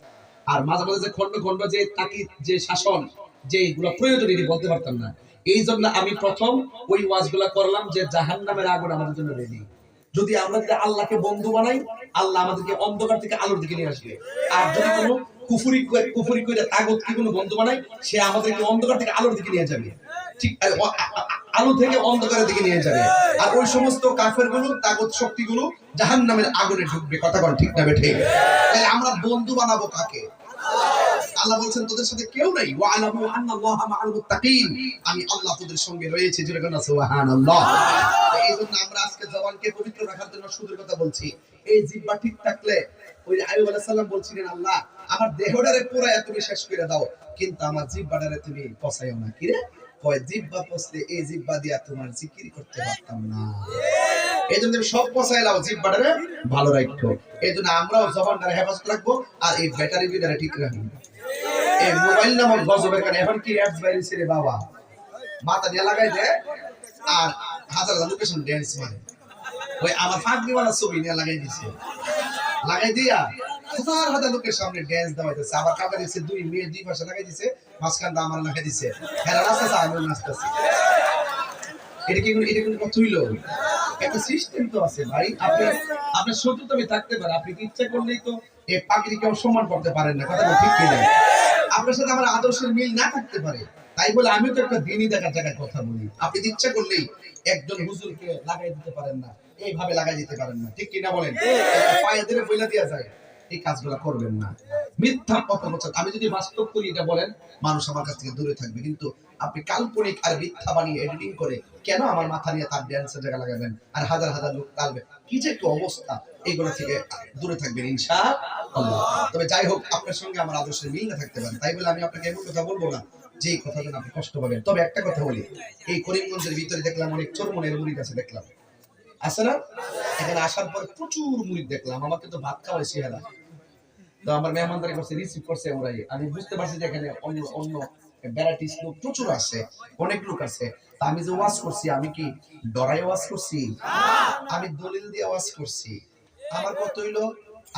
আর মাঝে মাঝে যে খন্ড খন্ড যে তাকি যে শাসন যে এগুলো প্রয়োজন এটি বলতে পারতাম না। এই জন্য আমি প্রথম ওই ওয়াজগুলো করলাম যে জাহান্নামের আগুন আমাদের জন্য রেডি। যদি আমরা আল্লাহকে বন্ধু বানাই, আল্লাহ আমাদেরকে অন্ধকার থেকে আলোর দিকে নিয়ে আসবে। আর যদি কোনো কুফরি করে তাগুতকে কোনো বন্ধু বানায়, সে আমাদেরকে অন্ধকার থেকে আলোর দিকে নিয়ে যাবে, ঠিক আলো থেকে অন্ধকারের দিকে নিয়ে যাবে। আর ওই সমস্ত কাফেরগুলো, তাগুত শক্তিগুলো জাহান্নামের আগুনে ঢুকবে। কথা বল ঠিক না ঠিক? তাই আমরা বন্ধু বানাবো কাকে? আল্লাহ বলছেন তোদের সাথে কেউ নাই, ওয়া আলামু আন্নাল্লাহা মাআল মুত্তাকিন, আমি আল্লাহ তোদের সঙ্গে রয়েছে। জোরে বলেন সুবহানাল্লাহ। এইজন্য আমরা আজকে জবানকে পবিত্র রাখার জন্য সুদের কথা বলছি। এই জিহ্বা ঠিক থাকলে, ওই আইয়ুব আলাইহিস সালাম বলছিলেন, আল্লাহ আমার দেহটারে পুরায়া তুমি শেষ করে দাও, কিন্তু আমার জিহ্বাটারে তুমি পচাইও না। কি রে? কয় জিহ্বা পচলে এই জিহ্বা দিয়া তোমার জিকির করতে পারতাম না। এইজন্য তুমি সব পচাই লাও, জিহ্বাটারে ভালো রাখো। এইজন্য আমরাও জবানটারে হেফাজত রাখবো, আর এই ব্যাটারি দুইটারে ঠিক রাখবো। এই মোবাইল নামক গজবের কারণে এখন কি অ্যাপস বাইরেছে রে বাবা, মাথা দিয়ে লাগাই দেয় আর হাজার হাজার লোকেশন ড্যান্স মারে। ওই আমার ফাঁকনিওয়ালা ছবি নিয়ে লাগাই দিছে, লাগাই দিয়া হাজার হাজার লোকের সামনে ড্যান্স দেওয়াইতেছে। আবার কাকা দিচ্ছে দুই মেয়ে দুই পাশে লাগাই দিছে, মাঝখানটা আমার লাগাই দিছে, হেরা নাচতেছে আমিও নাচতেছি। এটা কি কথা হইলো? একটা সিস্টেম তো আছে ভাই। আপনার শত্রু তো থাকতে পারে, আপনি ইচ্ছা করলেই তো এই পাখিকে সম্মান করতে পারেন না। কথা ঠিক কিনা? আপনার সাথে আমার আদর্শের মিল না থাকতে পারে, তাই বলে আমিও তো একটা দিনই দেখার জায়গায় কথা বলি। আপনি ইচ্ছা করলেই একজন হুজুরকে লাগাই দিতে পারেন না, এইভাবে লাগাই দিতে পারেন না, ঠিক কিনা বলেন? পায়ে ধরে বইলা দেওয়া যায়, এই কাজগুলো করবেন না। মিথ্যা কথা বলছেন, আমি যদি বাস্তব করি এটা বলেন, মানুষ আমার কাছ থেকে দূরে থাকবে। কিন্তু আপনি কাল্পনিক আর মিথ্যা বানিয়ে এডিটিং করে কেন আমার মাথা নিয়ে তার ড্যান্সের জায়গা লাগাবেন, আর হাজার হাজার লোক তালবে, কি যে একটু অবস্থা। এইগুলো থেকে দূরে থাকবেন ইনশাআল্লাহ। তবে যাই হোক, আপনার সঙ্গে আমার আদর্শের মিল না থাকতে পারে, তাই বলে আমি আপনাকে এমন কথা বলবো না যে কথা যেন আপনি কষ্ট পাবেন। তবে একটা কথা বলি, এই করিমগঞ্জের ভিতরে দেখলাম অনেক চোরমনের মুরিদ আছে, দেখলাম আছে না? এখানে আসার পর প্রচুর মুরিদ দেখলাম, আমাকে তো ভাত খাওয়াইছে হেরা। তো আমার মেহমানদারি করছে, রিসিভ করছে ওরাই। আমি বুঝতে পারছি যে এখানে অন্য অন্য ভ্যারাইটিস লোক প্রচুর আছে, অনেক লোক আছে। তা আমি যে ওয়াজ করছি, আমি কি ডরাই ওয়াজ করছি? আমি দলিল দিয়ে ওয়াজ করছি। আমার কত হইলো,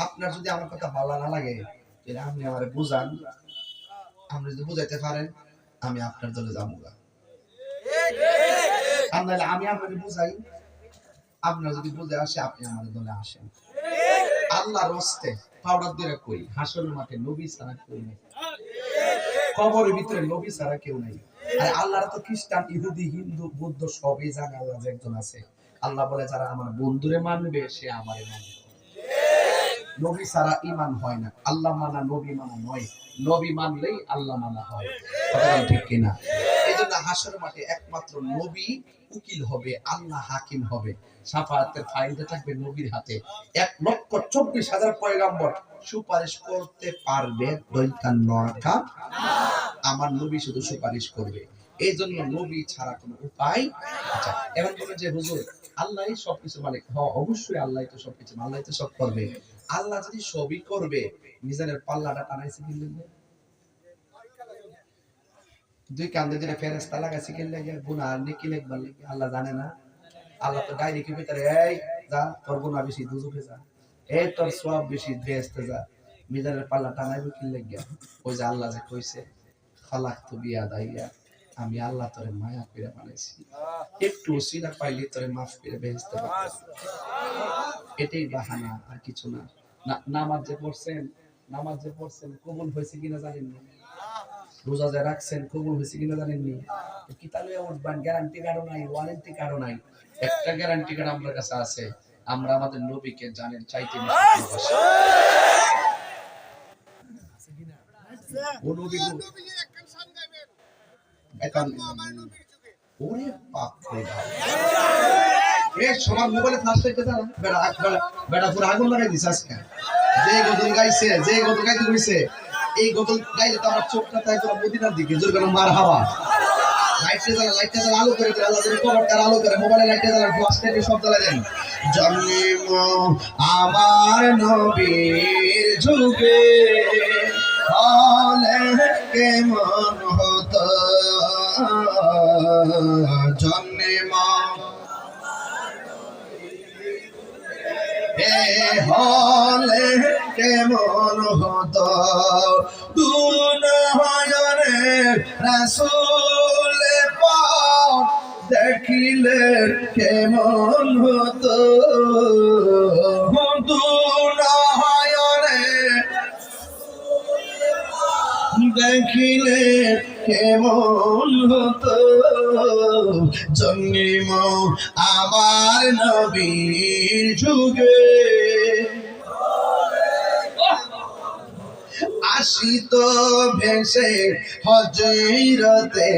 আপনার যদি আমার কথা ভালো না লাগে তাহলে আপনি আমারে বুঝান, আপনি যদি বুঝাইতে পারেন আমি আপনার দলে যাবো না। আর নাহলে আমি আপনাকে বুঝাই, আপনার যদি বুঝে আসে আপনি আমার দলে আসেন। আল্লাহর রাস্তে পাউডার দিয়ে কই, হাসরের মাঠে নবী ছাড়া কেউ নেই, কবরের ভিতরে নবী ছাড়া কেউ নেই। আর আল্লাহর তো খ্রিস্টান, ইহুদি, হিন্দু, বৌদ্ধ সবই জানে আল্লাহ যে একজন আছে। আল্লাহ বলে যারা আমার বন্ধুরে মানবে সে আমারে মানবে। নবী ছাড়া ঈমান হয় না, আল্লাহ মানা নবী মানা নয়, নবী মানলেই আল্লাহ মানা হয়। কথা ঠিক কিনা? এইজন্য হাসরের মাঠে একমাত্র নবী উকিল হবে, আল্লাহ হাকিম হবে। শাফাআতের ফাইলটা থাকবে নবীর হাতে। 1,24,000 পয়গম্বর সুপারিশ করতে পারবে, দৈতান নরকা আমার নবী শুধু সুপারিশ করবে। এই জন্য নবী ছাড়া কোনো উপায়। আচ্ছা, এখন বলেন যে হুজুর আল্লাহই সবকিছু মালিক। হ্যাঁ, অবশ্যই আল্লাহই তো সবকিছু, আল্লাহই তো সব করবে। আল্লাহ যদি সবই করবে, মিজানের পাল্লাটা টানাইছে কি লিখবে? দুই কান্দে দিলে ফেরেশতা লাগাইছে কি লিখবে? গুনাহ নেকি লিখবার লিখবে? আল্লাহ জানে না? আল্লাহ তো ডাইরেক্ট ভিতরে, এই যা তোর গুনাহ বেশি দুজকে যা, এই তোর সওয়াব বেশি বেহেশতে যা। মিজানের পাল্লা টানাইবে কি লিখবে? ওই যে আল্লাহ যে কইছে খালাকতু বিয়াদাইয়া, আমি আল্লাহ তোরে মায়া করে বানাইছি, একটু ওসিলা পাইলে তোরে মাফ করে বেহেশতে পারতাম। এটাই বাহানা, আর কিছু না। নামাজ যে পড়ছেন কবুল হয়েছে কিনা জানেন না? রোজা যে রাখছেন কবুল হয়েছে কিনা জানেন নি? কিতাবে উঠবেন, গ্যারান্টি কারো নাই, ওয়ারেন্টি কারো নাই। একটা গ্যারান্টি কার্ড আমার কাছে আছে, আমরা আমাদের নবীকে জানেন চাইতে বেশি ভালোবাসি। ও নবী ওরে বাপ রে বাপ, এ সবার মোবাইলে ফ্ল্যাশ লাইটে দাও, বেটা পুরো আগুন লাগাই দিছে আজকে। যে গজল গাইছে, যে গজল গাইতে কইছে, এই গজল গাইলে তো আমার চোখটা তাই করে মদিনার দিকে, জোর করে মারহাবা। লাইটে জ্বালা আলো করে দেন, আল্লাহ যদি কবরটার আলো করে, মোবাইলে লাইটে জ্বালা, ফ্ল্যাশ লাইটে সব জ্বালা দেন। জন্ম আমার নবীর যুগে হলে কেমন হতো, জন্ম হলে কেমন হতো, দুনয়নে রাসূল পাক দেখিলে কেমন হতো, দুনয়নে দেখিলে কেমন হতো জন্ম আমার নবীর যুগে আসিত ভেসে হজরতে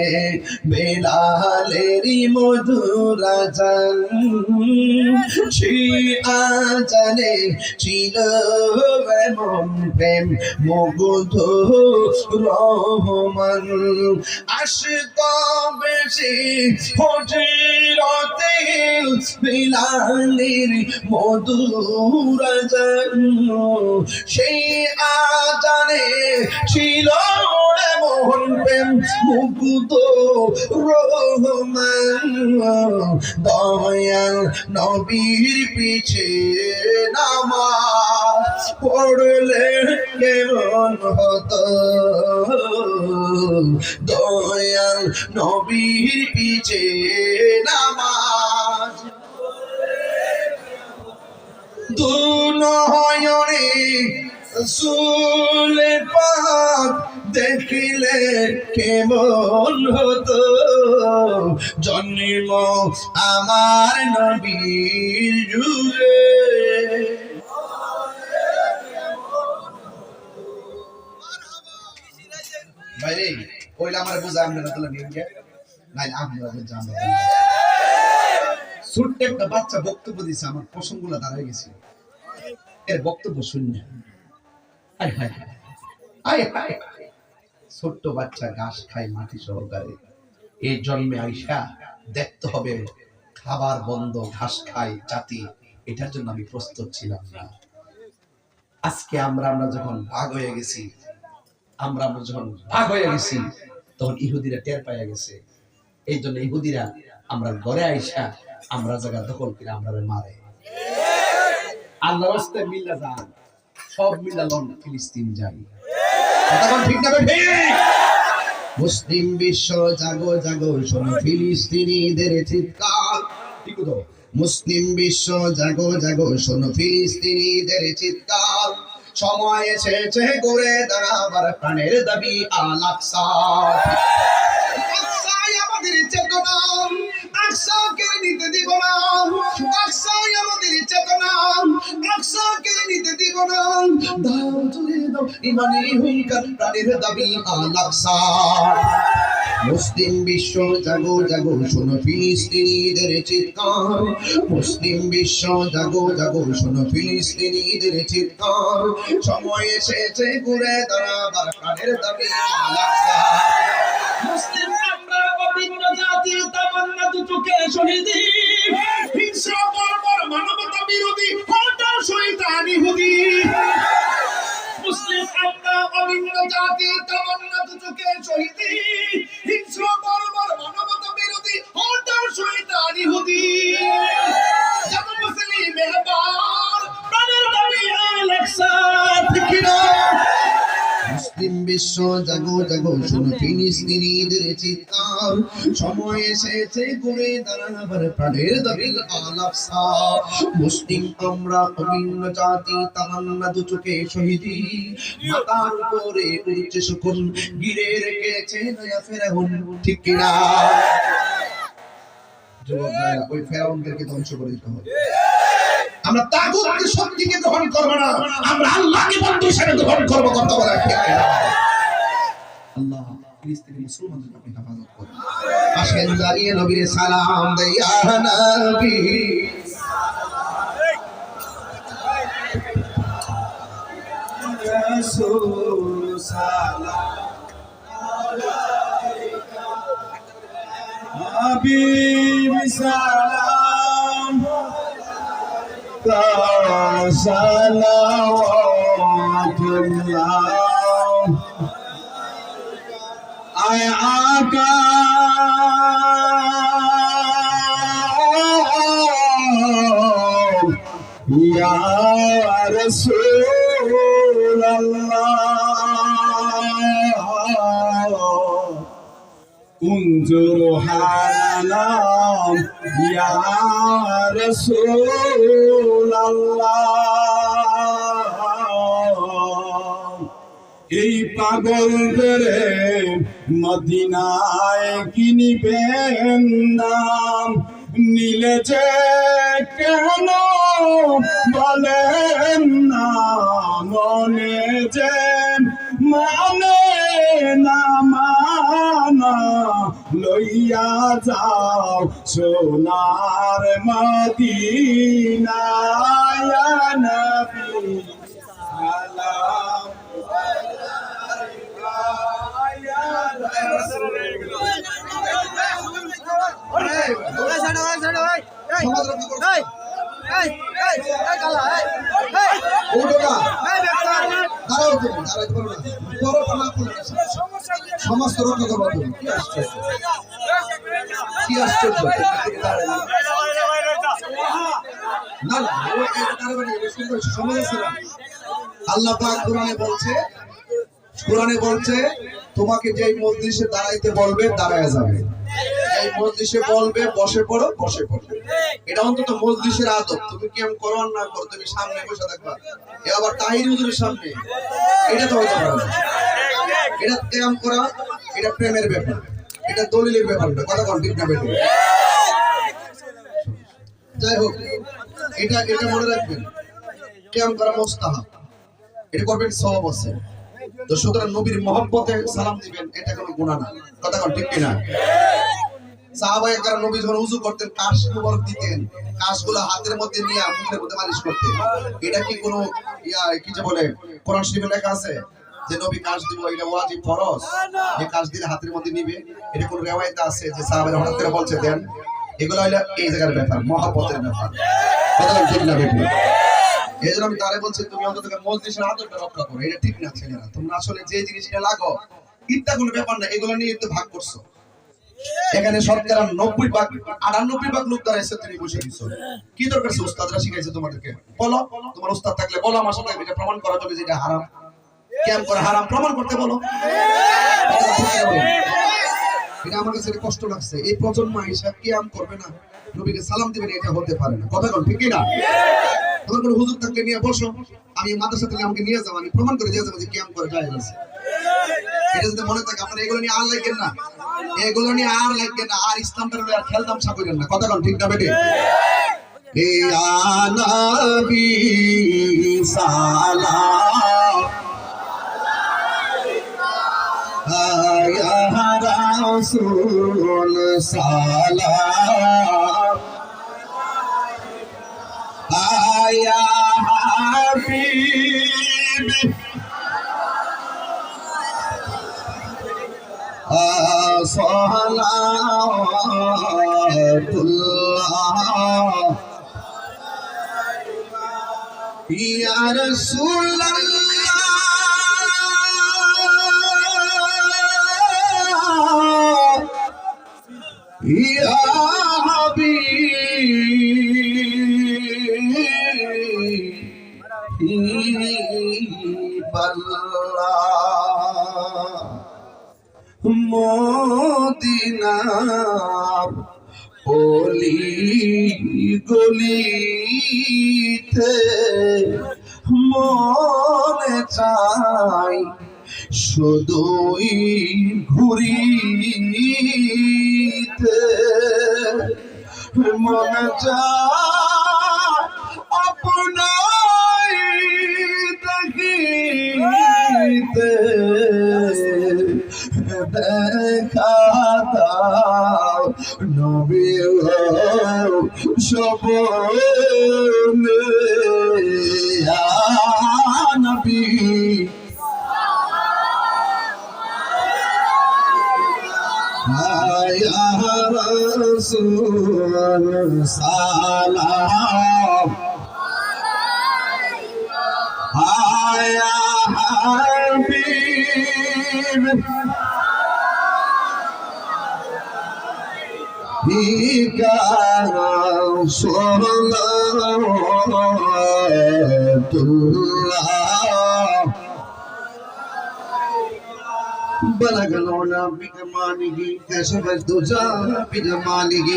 বেলালেরই মধুর আজান সেই আজানে ছিল এমন প্রেম মুগ্ধ রহমান আসিত ভেসে হজরতে বেলালের মধুর আজান সেই আজানে ছিল এমন প্রেম মুগ্ধ রহমান দয়াল নবীর পিছে নামাজ পড়লে কেমন হতো দয়াল নবীর পিছে নামাজ দুনয়নে রাসূল পাক দেখিলে কেমন হতো জন্ম আমার নবীর যুগে ভাইরে কইলা আমার বুঝা আমরা তো নিয়ে গিয়া নাই আমরা বুঝা আমরা ছোট্ট একটা বাচ্চা বক্তব্য দিছে আমার প্রসঙ্গগুলো দাঁড়ায় গেছে এর বক্তব্য শুনলে হায় হায় হায় হায় হায় ছোট্ট বাচ্চা ঘাস খায় মাটি সহকারে এই জন্মে আইসা দেখতে হবে খাবার বন্ধ ঘাস খায় জাতি এটার জন্য আমি প্রস্তুত ছিলাম না আজকে আমরা যখন ভাগ হয়ে গেছি আমরা যখন ভাগ হয়ে গেছি তখন ইহুদিরা টের পাইয়া গেছে এই জন্য ইহুদিরা আমরা ঘরে আইসা আমরা জায়গা দখল করে আমরা মারে আল্লাহর রাস্তায় মিল্লা যান সব মিল্লা লন ফিলিস্তিন যাই কথা ঠিক না ঠিক মুসলিম বিশ্ব জাগো জাগো শোনো ফিলিস্তিনিদের চিৎকার ঠিক তো মুসলিম বিশ্ব জাগো জাগো শোনো ফিলিস্তিনিদের চিৎকার সময় এসেছে করে দাঁড়াবার প্রাণের দাবি আল আকসা আকসাই আমাদের চেতনা আকসাকে নিতে দিব না আকসাই আমাদের চেতনা আকসাকে নিতে দিব না দাও তুলে দাও ইমানি হুঙ্কার প্রাণের দাবি আল আকসা মুসলিম বিশ্ব জাগো জাগো শোনো ফিলিস্তিনিদের চিৎকার মুসলিম বিশ্ব জাগো জাগো শোনো ফিলিস্তিনিদের চিৎকার সময় এসেছে ঘুরে দাঁড়াবার প্রাণের দাবি আল আকসা মুসলিম আমরা অভিন্ন জাতি তামান্না দু চোখে শহীদি হিংসা বর্বর মানবতা বিরোধী হঠাৎ শয়তান ইহুদি মুসলিম আমরা অভিন্ন জাতি তামান্না দু চোখে শহীদি হিংসা বর্বর মানবতা বিরোধী হঠাৎ শয়তান ইহুদি যাব মুসলিম এবার প্রাণের দাবি আল আকসা ঠিক না মুসলিম বিশ্ব জাগো জাগো শোনো ফিলিস্তিনিদের চিৎকার সময় এসেছে ঘুরে দাঁড়াবার প্রাণের দাবি আল আকসা মুসলিম আমরা অভিন্ন জাতি তামান্না দু চোখে শহীদি মাথার উপরে উঠছে শকুন গিরে রেখেছে নয়া ফেরাউন ঠিক কিনা যুবক ভাইরা ওই ফেরাউনদেরকে ধ্বংস করে দিতে হবে আমরা তাগুতের শক্তিকে গ্রহণ করব না আমরা আল্লাহকে বন্ধু হিসেবে গ্রহণ করব কথা বলা ঠিক না আল্লাহ ফিলিস্তিনি মুসলমানদের আপনি হেফাজত করুন আসেন দাঁড়িয়ে নবীর সালাম দেই ইয়া নবী রাসূল সালাম আলাইকা হাবিব সালাম salawatullah ay aka ya rasulullah unzur halana ya rasulullah এই পাগল করে মদিনায় কিনিবেন নাম নিলে যে কেন বলেন না মনে যে মানে না মানা লইয়া যাও সোনার মদিনায় নবী সালাম সমাজ রক্ষা করো। ওঠো না, দাঁড়াও তুমি, দাঁড়াইতে পারো না। পরোটা না করলে সমস্ত রক্ষা করবো তুমি। কি আশ্চর্য, না না, ও এটা দাঁড়াবে না, এটা সুন্দর সমাজ আছে না। আল্লাহ পাক কোরআনে বলছে তোমাকে যে মজলিসে দাঁড়াইতে বলবে দাঁড়ায় যাবে, এই মজলিসে বলবে বসে পড়ো বসে পড়বে। এটা অন্তত মজলিসের আদব। তুমি কি আমি করো আর না করো, তুমি সামনে বসে থাকবা। এ আবার তাহির হুজুরের সামনে, এটা তো হতে পারে না। এটা কেরাম করা, এটা প্রেমের ব্যাপার, এটা দলিলের ব্যাপার না। কথা কোন ঠিক না বেটে? যাই হোক, এটা মনে রাখবেন, কেরাম করা মুস্তাহাব, এটা করবেন সওয়াব আছে। তো সুতরাং নবীর মহব্বতে সালাম দিবেন, এটা কোনো গুনাহ না। কথা কোন ঠিক কিনা? সাহাবায়ে কেরাম নবী যখন ওযু করতেন কাশ মুবারক দিতেন, কাশগুলো হাতের মধ্যে নিয়ে মুখের মধ্যে মালিশ করতেন। এটা কি কোনো কি যে বলে কোরআন শরীফে লেখা আছে যে নবী কাশ দিব, এটা ওয়াজিব ফরজ, যে কাশ দিলে হাতের মধ্যে নিবে? এটা কোন রিওয়ায়েতে আছে যে সাহাবারা হঠাৎ করে বলছে দেন? এগুলো হলো এই জায়গার ব্যাপার, মহব্বতের ব্যাপার। কথা ঠিক না বেটি? এই জন্য আমি তারে বলছি তুমি অন্তত মজলিসের আদরটা রক্ষা করো। এটা ঠিক না ছেলেরা, তোমরা আসলে যে জিনিসটা লাগো ইত্যা কোনো ব্যাপার না, এগুলো নিয়ে একটু ভাগ করছো। এখানে শতকরা 98% লোক দাঁড়াইছে, তুমি বসে দিছো। কি দরকার আছে? উস্তাদরা শিখাইছে তোমাদেরকে, বলো। তোমার উস্তাদ থাকলে বলো আমার সাথে, এটা প্রমাণ করা যাবে যে এটা হারাম। কেন করে হারাম প্রমাণ করতে বলো। এটা আমার কাছে কষ্ট লাগছে, এই প্রজন্ম হিসাব কিয়াম করবে না, নবীকে সালাম দিবেন, এটা হতে পারে না। কথা কোন ঠিক না? তোমার কোনো হুজুর থাকলে নিয়ে বসো, আমি মাদ্রাসা থেকে আমাকে নিয়ে যাবো, আমি প্রমাণ করে দিয়ে যাবো যে কিয়াম করে যায় আছে। এটা যদি মনে থাকে, আপনারা এগুলো নিয়ে আর লাগবেন না, এগুলো নিয়ে আর লাগবেন না, আর ইসলামটা আর খেল তামসা করেন না। কথা কোন ঠিক না বেটে? ইয়া নবী সালাম ইয়া রাসূল সালাম ইয়া হাবিব সালাতুল্লাহ ইয়া রাসূলুল্লাহ ইয়া হাবিবাল্লাহ মদিনার অলি গলিতে মনে চাই শুধুই ঘুরিতে, মনে চাই আপনাই দেখিতে, দেখা দাও নবী সপনে ইয়া নবী ইয়া রাসূল সালাম ইয়া হাবিব ইয়া রাসূলুল্লাহ بلغ العلا بكماله كشف الدجى بجماله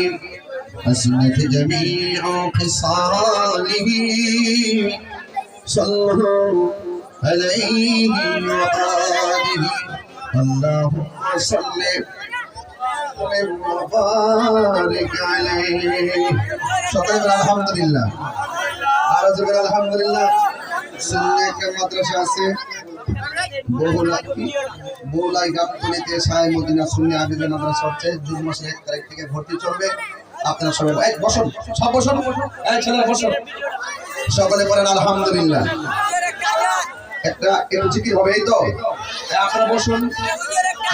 حسنت جميع خصاله صلوا عليه وآله আল্লাহুম্মা সাল্লি ওয়া বারিক আলাইহি। সকলে বলেন আলহামদুলিল্লাহ। আর জোরে আলহামদুলিল্লাহ। সুন্নাহ একটা মাদ্রাসা আছে বহুলাই গাবতলীতে সাহেব মদিনা সুন্নাহ আবেদন মাদ্রাসা হচ্ছে জুন মাসের 1 তারিখ থেকে ভর্তি চলবে। আপনারা সবাই বসুন, সব বসুন, ছেলেরা বসুন। সকলে বলেন আলহামদুলিল্লাহ। একটা একটু জিকির হবে, এই তো আপনারা বসুন,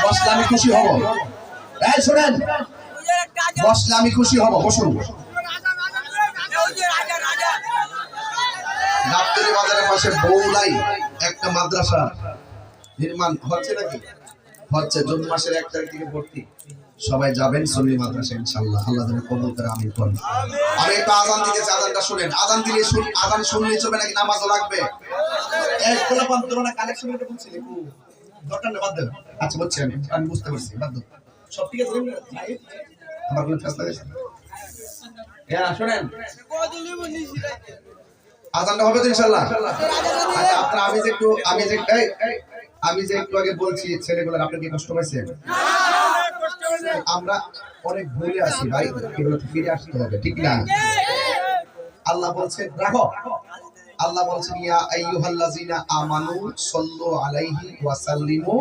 বসলে আমি খুশি হব। শোনেন, বসলে আমি খুশি হব, বসুন। গাবতলী বাজারের পাশে বহুলাই একটা মাদ্রাসা নির্মাণ হচ্ছে নাকি? হচ্ছে, জুন মাসের 1 তারিখ থেকে ভর্তি। সবাই যাবেন সুন্নি মাদ্রাসা ইনশাআল্লাহ। আল্লাহ যেন কবুল করে, আমিন বলুন। আমি একটু আযান দিতেছি, আযানটা শুনেন। আযান দিলে আযান শুনলেই চলবে নাকি নামাজও লাগবে? এক কোলা পান্তরনা কালেকশন এটা বলছিলি কো দরকার না, বাদ দেন। আচ্ছা বলছি, আমি বুঝতে পারছি, বাদ দেন। সব ঠিক আছে ভাই, আমার কোনো ফেসলা আছে? হ্যাঁ শুনেন, আযানটা হবে তো ইনশাআল্লাহ। আচ্ছা আপনারা আমি যে একটু আগে বলছি ছেলেগুলো, আপনি কি কষ্ট পাইছেন? আমরা অনেক ভুলে আছি ভাই, এগুলো ফিরে আসতে হবে, ঠিক না? আল্লাহ বলছেন রাখো, আল্লাহ বলছেন ইয়া আইয়ুহাল্লাযিনা আমানু সাল্লু আলাইহি ওয়া সাল্লিমু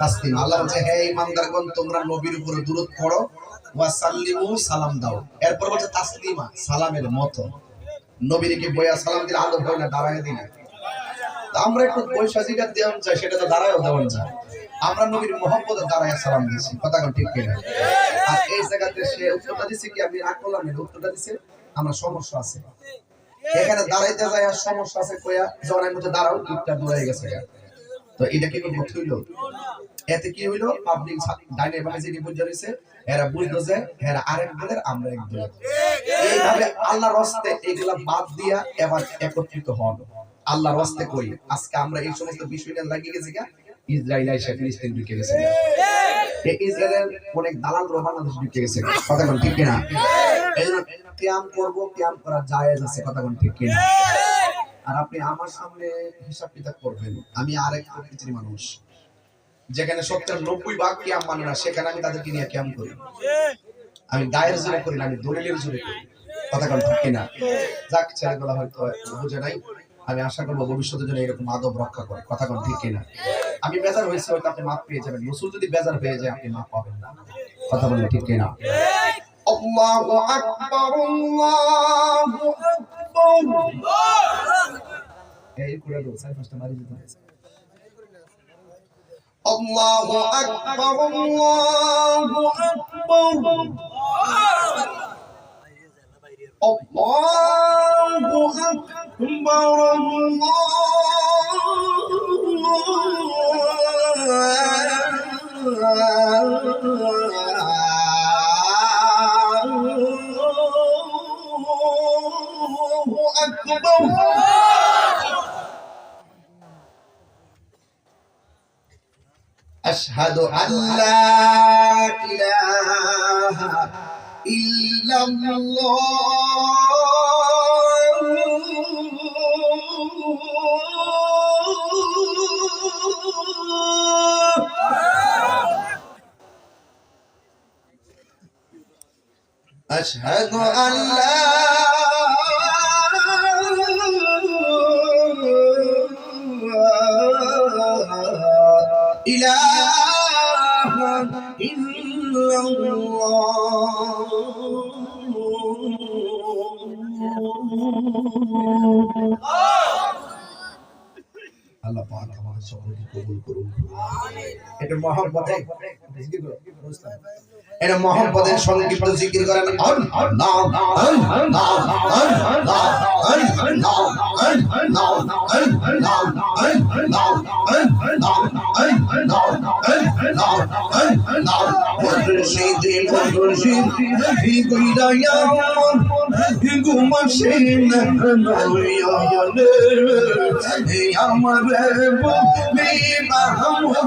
তাসলিমা। আল্লাহ বলছে হে ঈমানদারগণ, তোমরা নবীর উপরে দুরূদ পড়ো, ওয়া সাল্লিমু সালাম দাও। এরপর বলছে তাসলিমা, সালামের মতো। নবীকে বইয়া সালাম দিলে আদব হয় না, দাঁড়ায় দিনা। আমরা একটু পয়সা জিগার দেওয়া চাই, সেটা তো দাঁড়ায়ও দেওয়া যায়। আমরা নবীর মোহাম্মদ দাঁড়ায় সালাম দিছি, কথা কোন ঠিক কিনা? আর এই জায়গাতে সে উত্তরটা দিছে কি, আমি রাগ করলাম না, উত্তরটা দিছে আমরা সমস্যা আছে এখানে দাঁড়াইতে যায়, আর সমস্যা আছে কইয়া জনের মধ্যে দাঁড়াও, টুকটা দূরে গেছে। তো এটা কি কোনো হইল? এতে কি হইলো, পাবলিক ডাইনে বামে যে বুঝে রইছে, এরা বুঝলো যে এরা আরেক দলের, আমরা এক দলের। এইভাবে আল্লাহর রাস্তে এগুলা বাদ দিয়া এবার একত্রিত হন। আল্লাহর রাস্তে কই আজকে আমরা এই সমস্ত বিষয় নিয়ে লাগিয়ে গেছি। ইসরায়েল এসে ফিলিস্তিন ঢুকে গেছে, ইসরায়েলের অনেক দালাল বাংলাদেশ ঢুকে গেছে, কথা কোন ঠিক কিনা? এই জন্য কিয়াম করবো, কিয়াম করা জায়েজ আছে, কথা কোন ঠিক কিনা? আর আপনি আমার সামনে হিসাব কিতাব করবেন, আমি আরেক প্রকৃতির মানুষ, যেখানে 70-90% কিয়াম মানে না, সেখানে আমি তাদেরকে নিয়ে কিয়াম করি। আমি দায়ের জোরে করি না, আমি দলিলের জোরে করি, কথা কোন ঠিক কিনা? যাক, ছেলেগুলা হয়তো বুঝে নাই, আমি আশা করবো ভবিষ্যতের জন্য এরকম আদব রক্ষা করে, কথা কোন ঠিক কিনা? আমি বেজার হয়েছি, হয়তো আপনি মাফ পেয়ে যাবেন। রাসূল যদি বেজার হয়ে যায়, আপনি মাফ পাবেন না, কথা বলেন ঠিক কিনা? আল্লাহু আকবার, আল্লাহু আকবার। এই করে দাও, সাইড ফাস্টটা মারি দিতে হবে। আল্লাহু আকবার, আল্লাহু আকবার, আল্লাহু আকবার। أشهد أن لا إله إلا الله أشهد أن لا إله إلا الله আল্লাহ পাক আমাদের সকলকে কবুল করুন। এটা মহব্বতে জিকির করো, এটা মহব্বতের সংক্ষিপ্ত জিকির করেন। আল্লাহ আল্লাহ আল্লাহ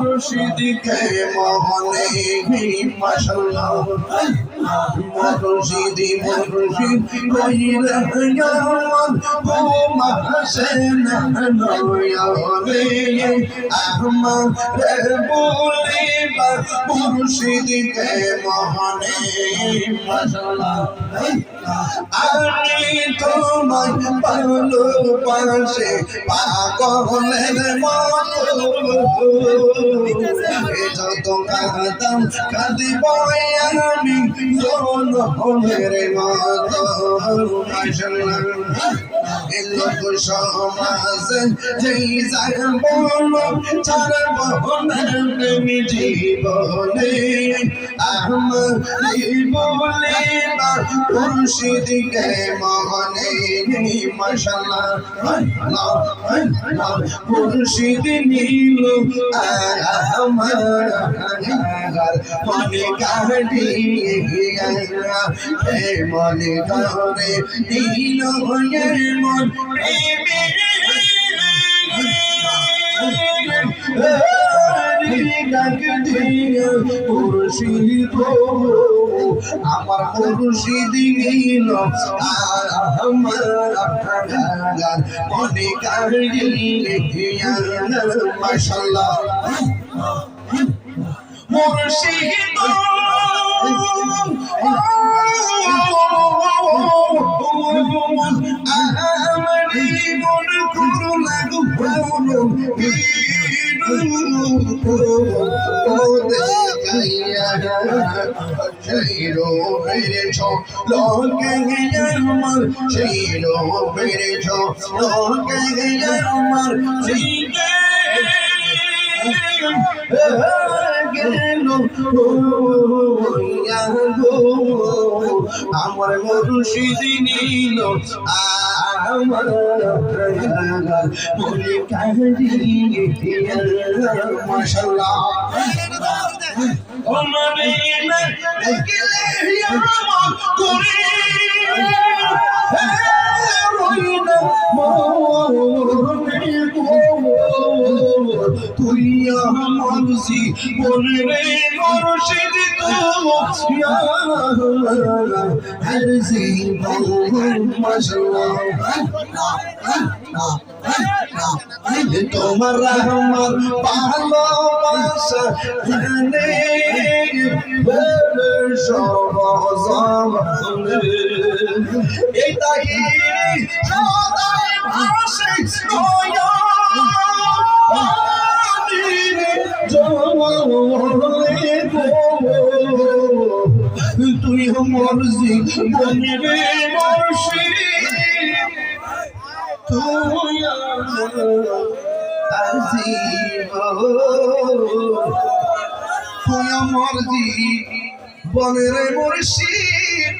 মুর্শিদকে মোহনে মাশাআল্লাহ মুর্শিদি মুর্শিদ কইরা আমার গো মাহসেন নয়া রে আহমদ বলে মুর্শিদকে মহানে মাশাআল্লাহ আমি তোমায় পালো পাশে পাগলের মতো এ যত কাঁদাম কাঁদিব আমি জনমের মতো মাশাআল্লাহ এ লোক সমাজে যেই যায় বলো ছাড়ব না তুমি জীবনে আমার বলে না মুর্শিদকে মহানে মাশাআল্লাহ মুর্শিদ নীল আমার মনে কাটিয়ে হে মনে করে নীল মন আমার মুর্শিদ নীল আমার মনে কাটিয়ে মাশাআল্লাহ মুর্শিদ আমারি মন করো লাগু ভালো আমার মুর্শিদ নীল আমার মনে কাহিয়ে মাশাআল্লাহ ওমানে না গেলে আমার করে রইনা মনে তুই আমার জীবন রে মুর্শিদ হর জীবন মাশাআল্লাহ তোমার আমার ভালোবাসা জানে এটাই সদাই ভাসে নয়া তুই মর্জি বনে রে মুর্শিদ তুই মর্জি বনে রে মুর্শিদ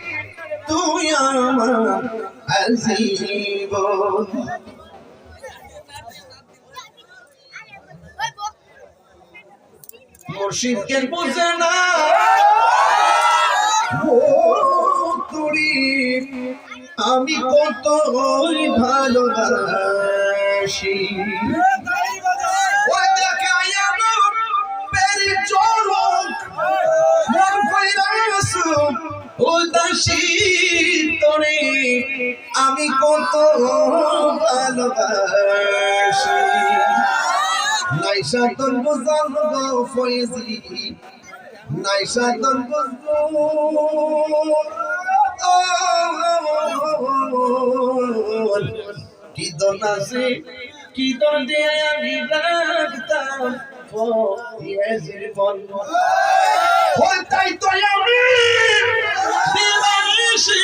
তুই আমার জীবন মুর্শিদকে বুঝে না আমি কত ভালোবাসি আমি কত ভালোবাসি নাইসা তোর বুঝান গো ফয়েজি নাইসা তোর কি দর নাসে কি দর দিয়ে আমি রাখতাম ফয়েজির বল তাই তো আমি দিবানিশি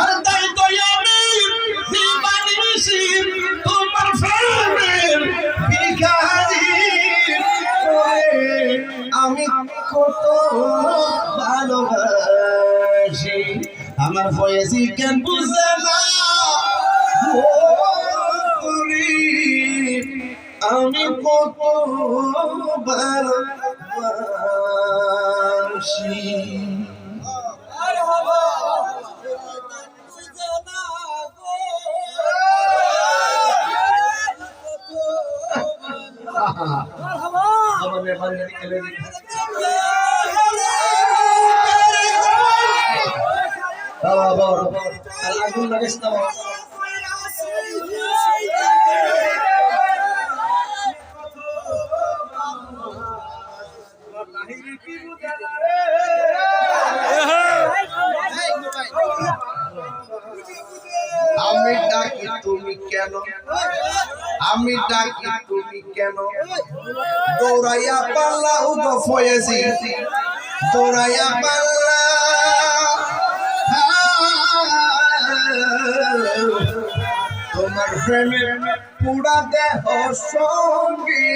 আর তাই তো আমি দিবানিশি তোমার প্রেমের ভিখারি আমি কত ভালোবাসি আমার ফয়েজি কেন বুঝে না আমি কত ভালোবাসি আগুন লাগাইস না আমি ডাকি তুমি কেন? দৌড়াইয়া পাল্লাও গো ফয়েজি, দৌড়াইয়া পাল্লা তোমার প্রেমে পুরা দেহ সঙ্গে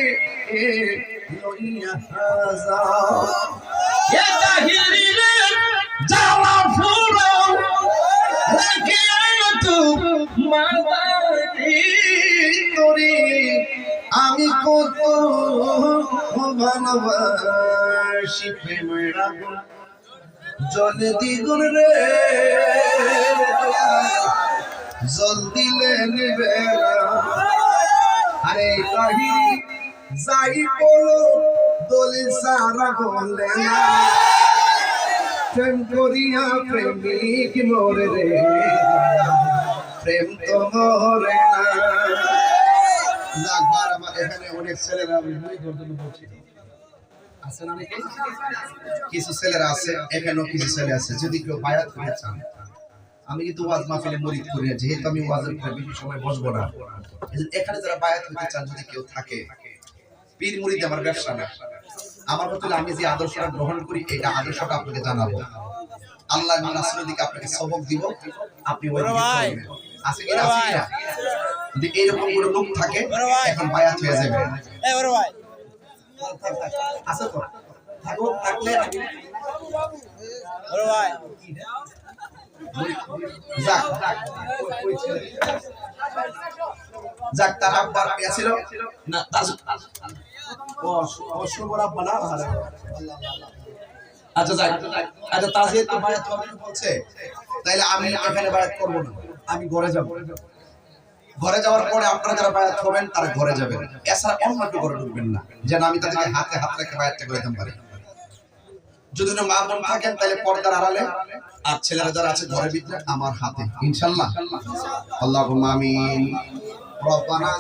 লইয়া যাও। এ তাহিরিরে জ্বালা ফুরাও রাখিয়া তোমার বাড়ি তোরে আমি কত ভালোবাসি। প্রেমের আগুন জলে দ্বিগুণ রে, জল দিলে নিবে না। আরে তাহিরি যাই বলো দলিল সারা বলে না, প্রেম করিয়া প্রেমিক মরে রে, প্রেম তো মরে না। একবার আমার এখানে অনেক ছেলেরা আছে না, অনেকে কিছু ছেলেরা আছে, এখানেও কিছু ছেলে আছে। যদি কেউ বায়াত করতে চান, আমি কিন্তু ওয়াজ মাহফিলে মুরিদ করি না, যেহেতু আমি ওয়াজের পরে বেশি সময় বসবো না। এখানে যারা বায়াত করতে চান, যদি কেউ থাকে, পীর মুরিদ আমার ব্যবসা না। আমার বদলে আমি যে আদর্শটা গ্রহণ করি, এটা আদর্শটা আপনাকে জানাবো। আল্লাহ রাসূলের দিকে আপনাকে সবক দিব, আপনি ওই দিকে চলবেন। আছে কি না? আছে কি না? যদি এরকম কোনো লোক থাকে, এখন বায়াত হয়ে যাবে। এই বড় ভাই আছে তো? থাকো, থাকলে বড় ভাই যাক যাক তার আব্বার কে ছিল না? আচ্ছা যাক, আচ্ছা তাজিদ তো বায়াত করবেন বলছে, তাইলে আমি এখানে বায়াত করব না, আমি ঘরে যাব। ঘরে যাওয়ার পরে আপনারা যারা বায়াত হবেন তারা ঘরে যাবেন, এছাড়া অন্য কেউ ঘরে ঢুকবেন না, যেন আমি তাদেরকে হাতে হাত রেখে বায়াতটা করে দিতে পারি। যদি না মা বোন থাকেন তাহলে পর্দার আড়ালে, আর ছেলেরা যারা আছে ঘরের ভিতরে আমার হাতে, ইনশাআল্লাহ। আল্লাহুম্মা আমিন। রব্বানা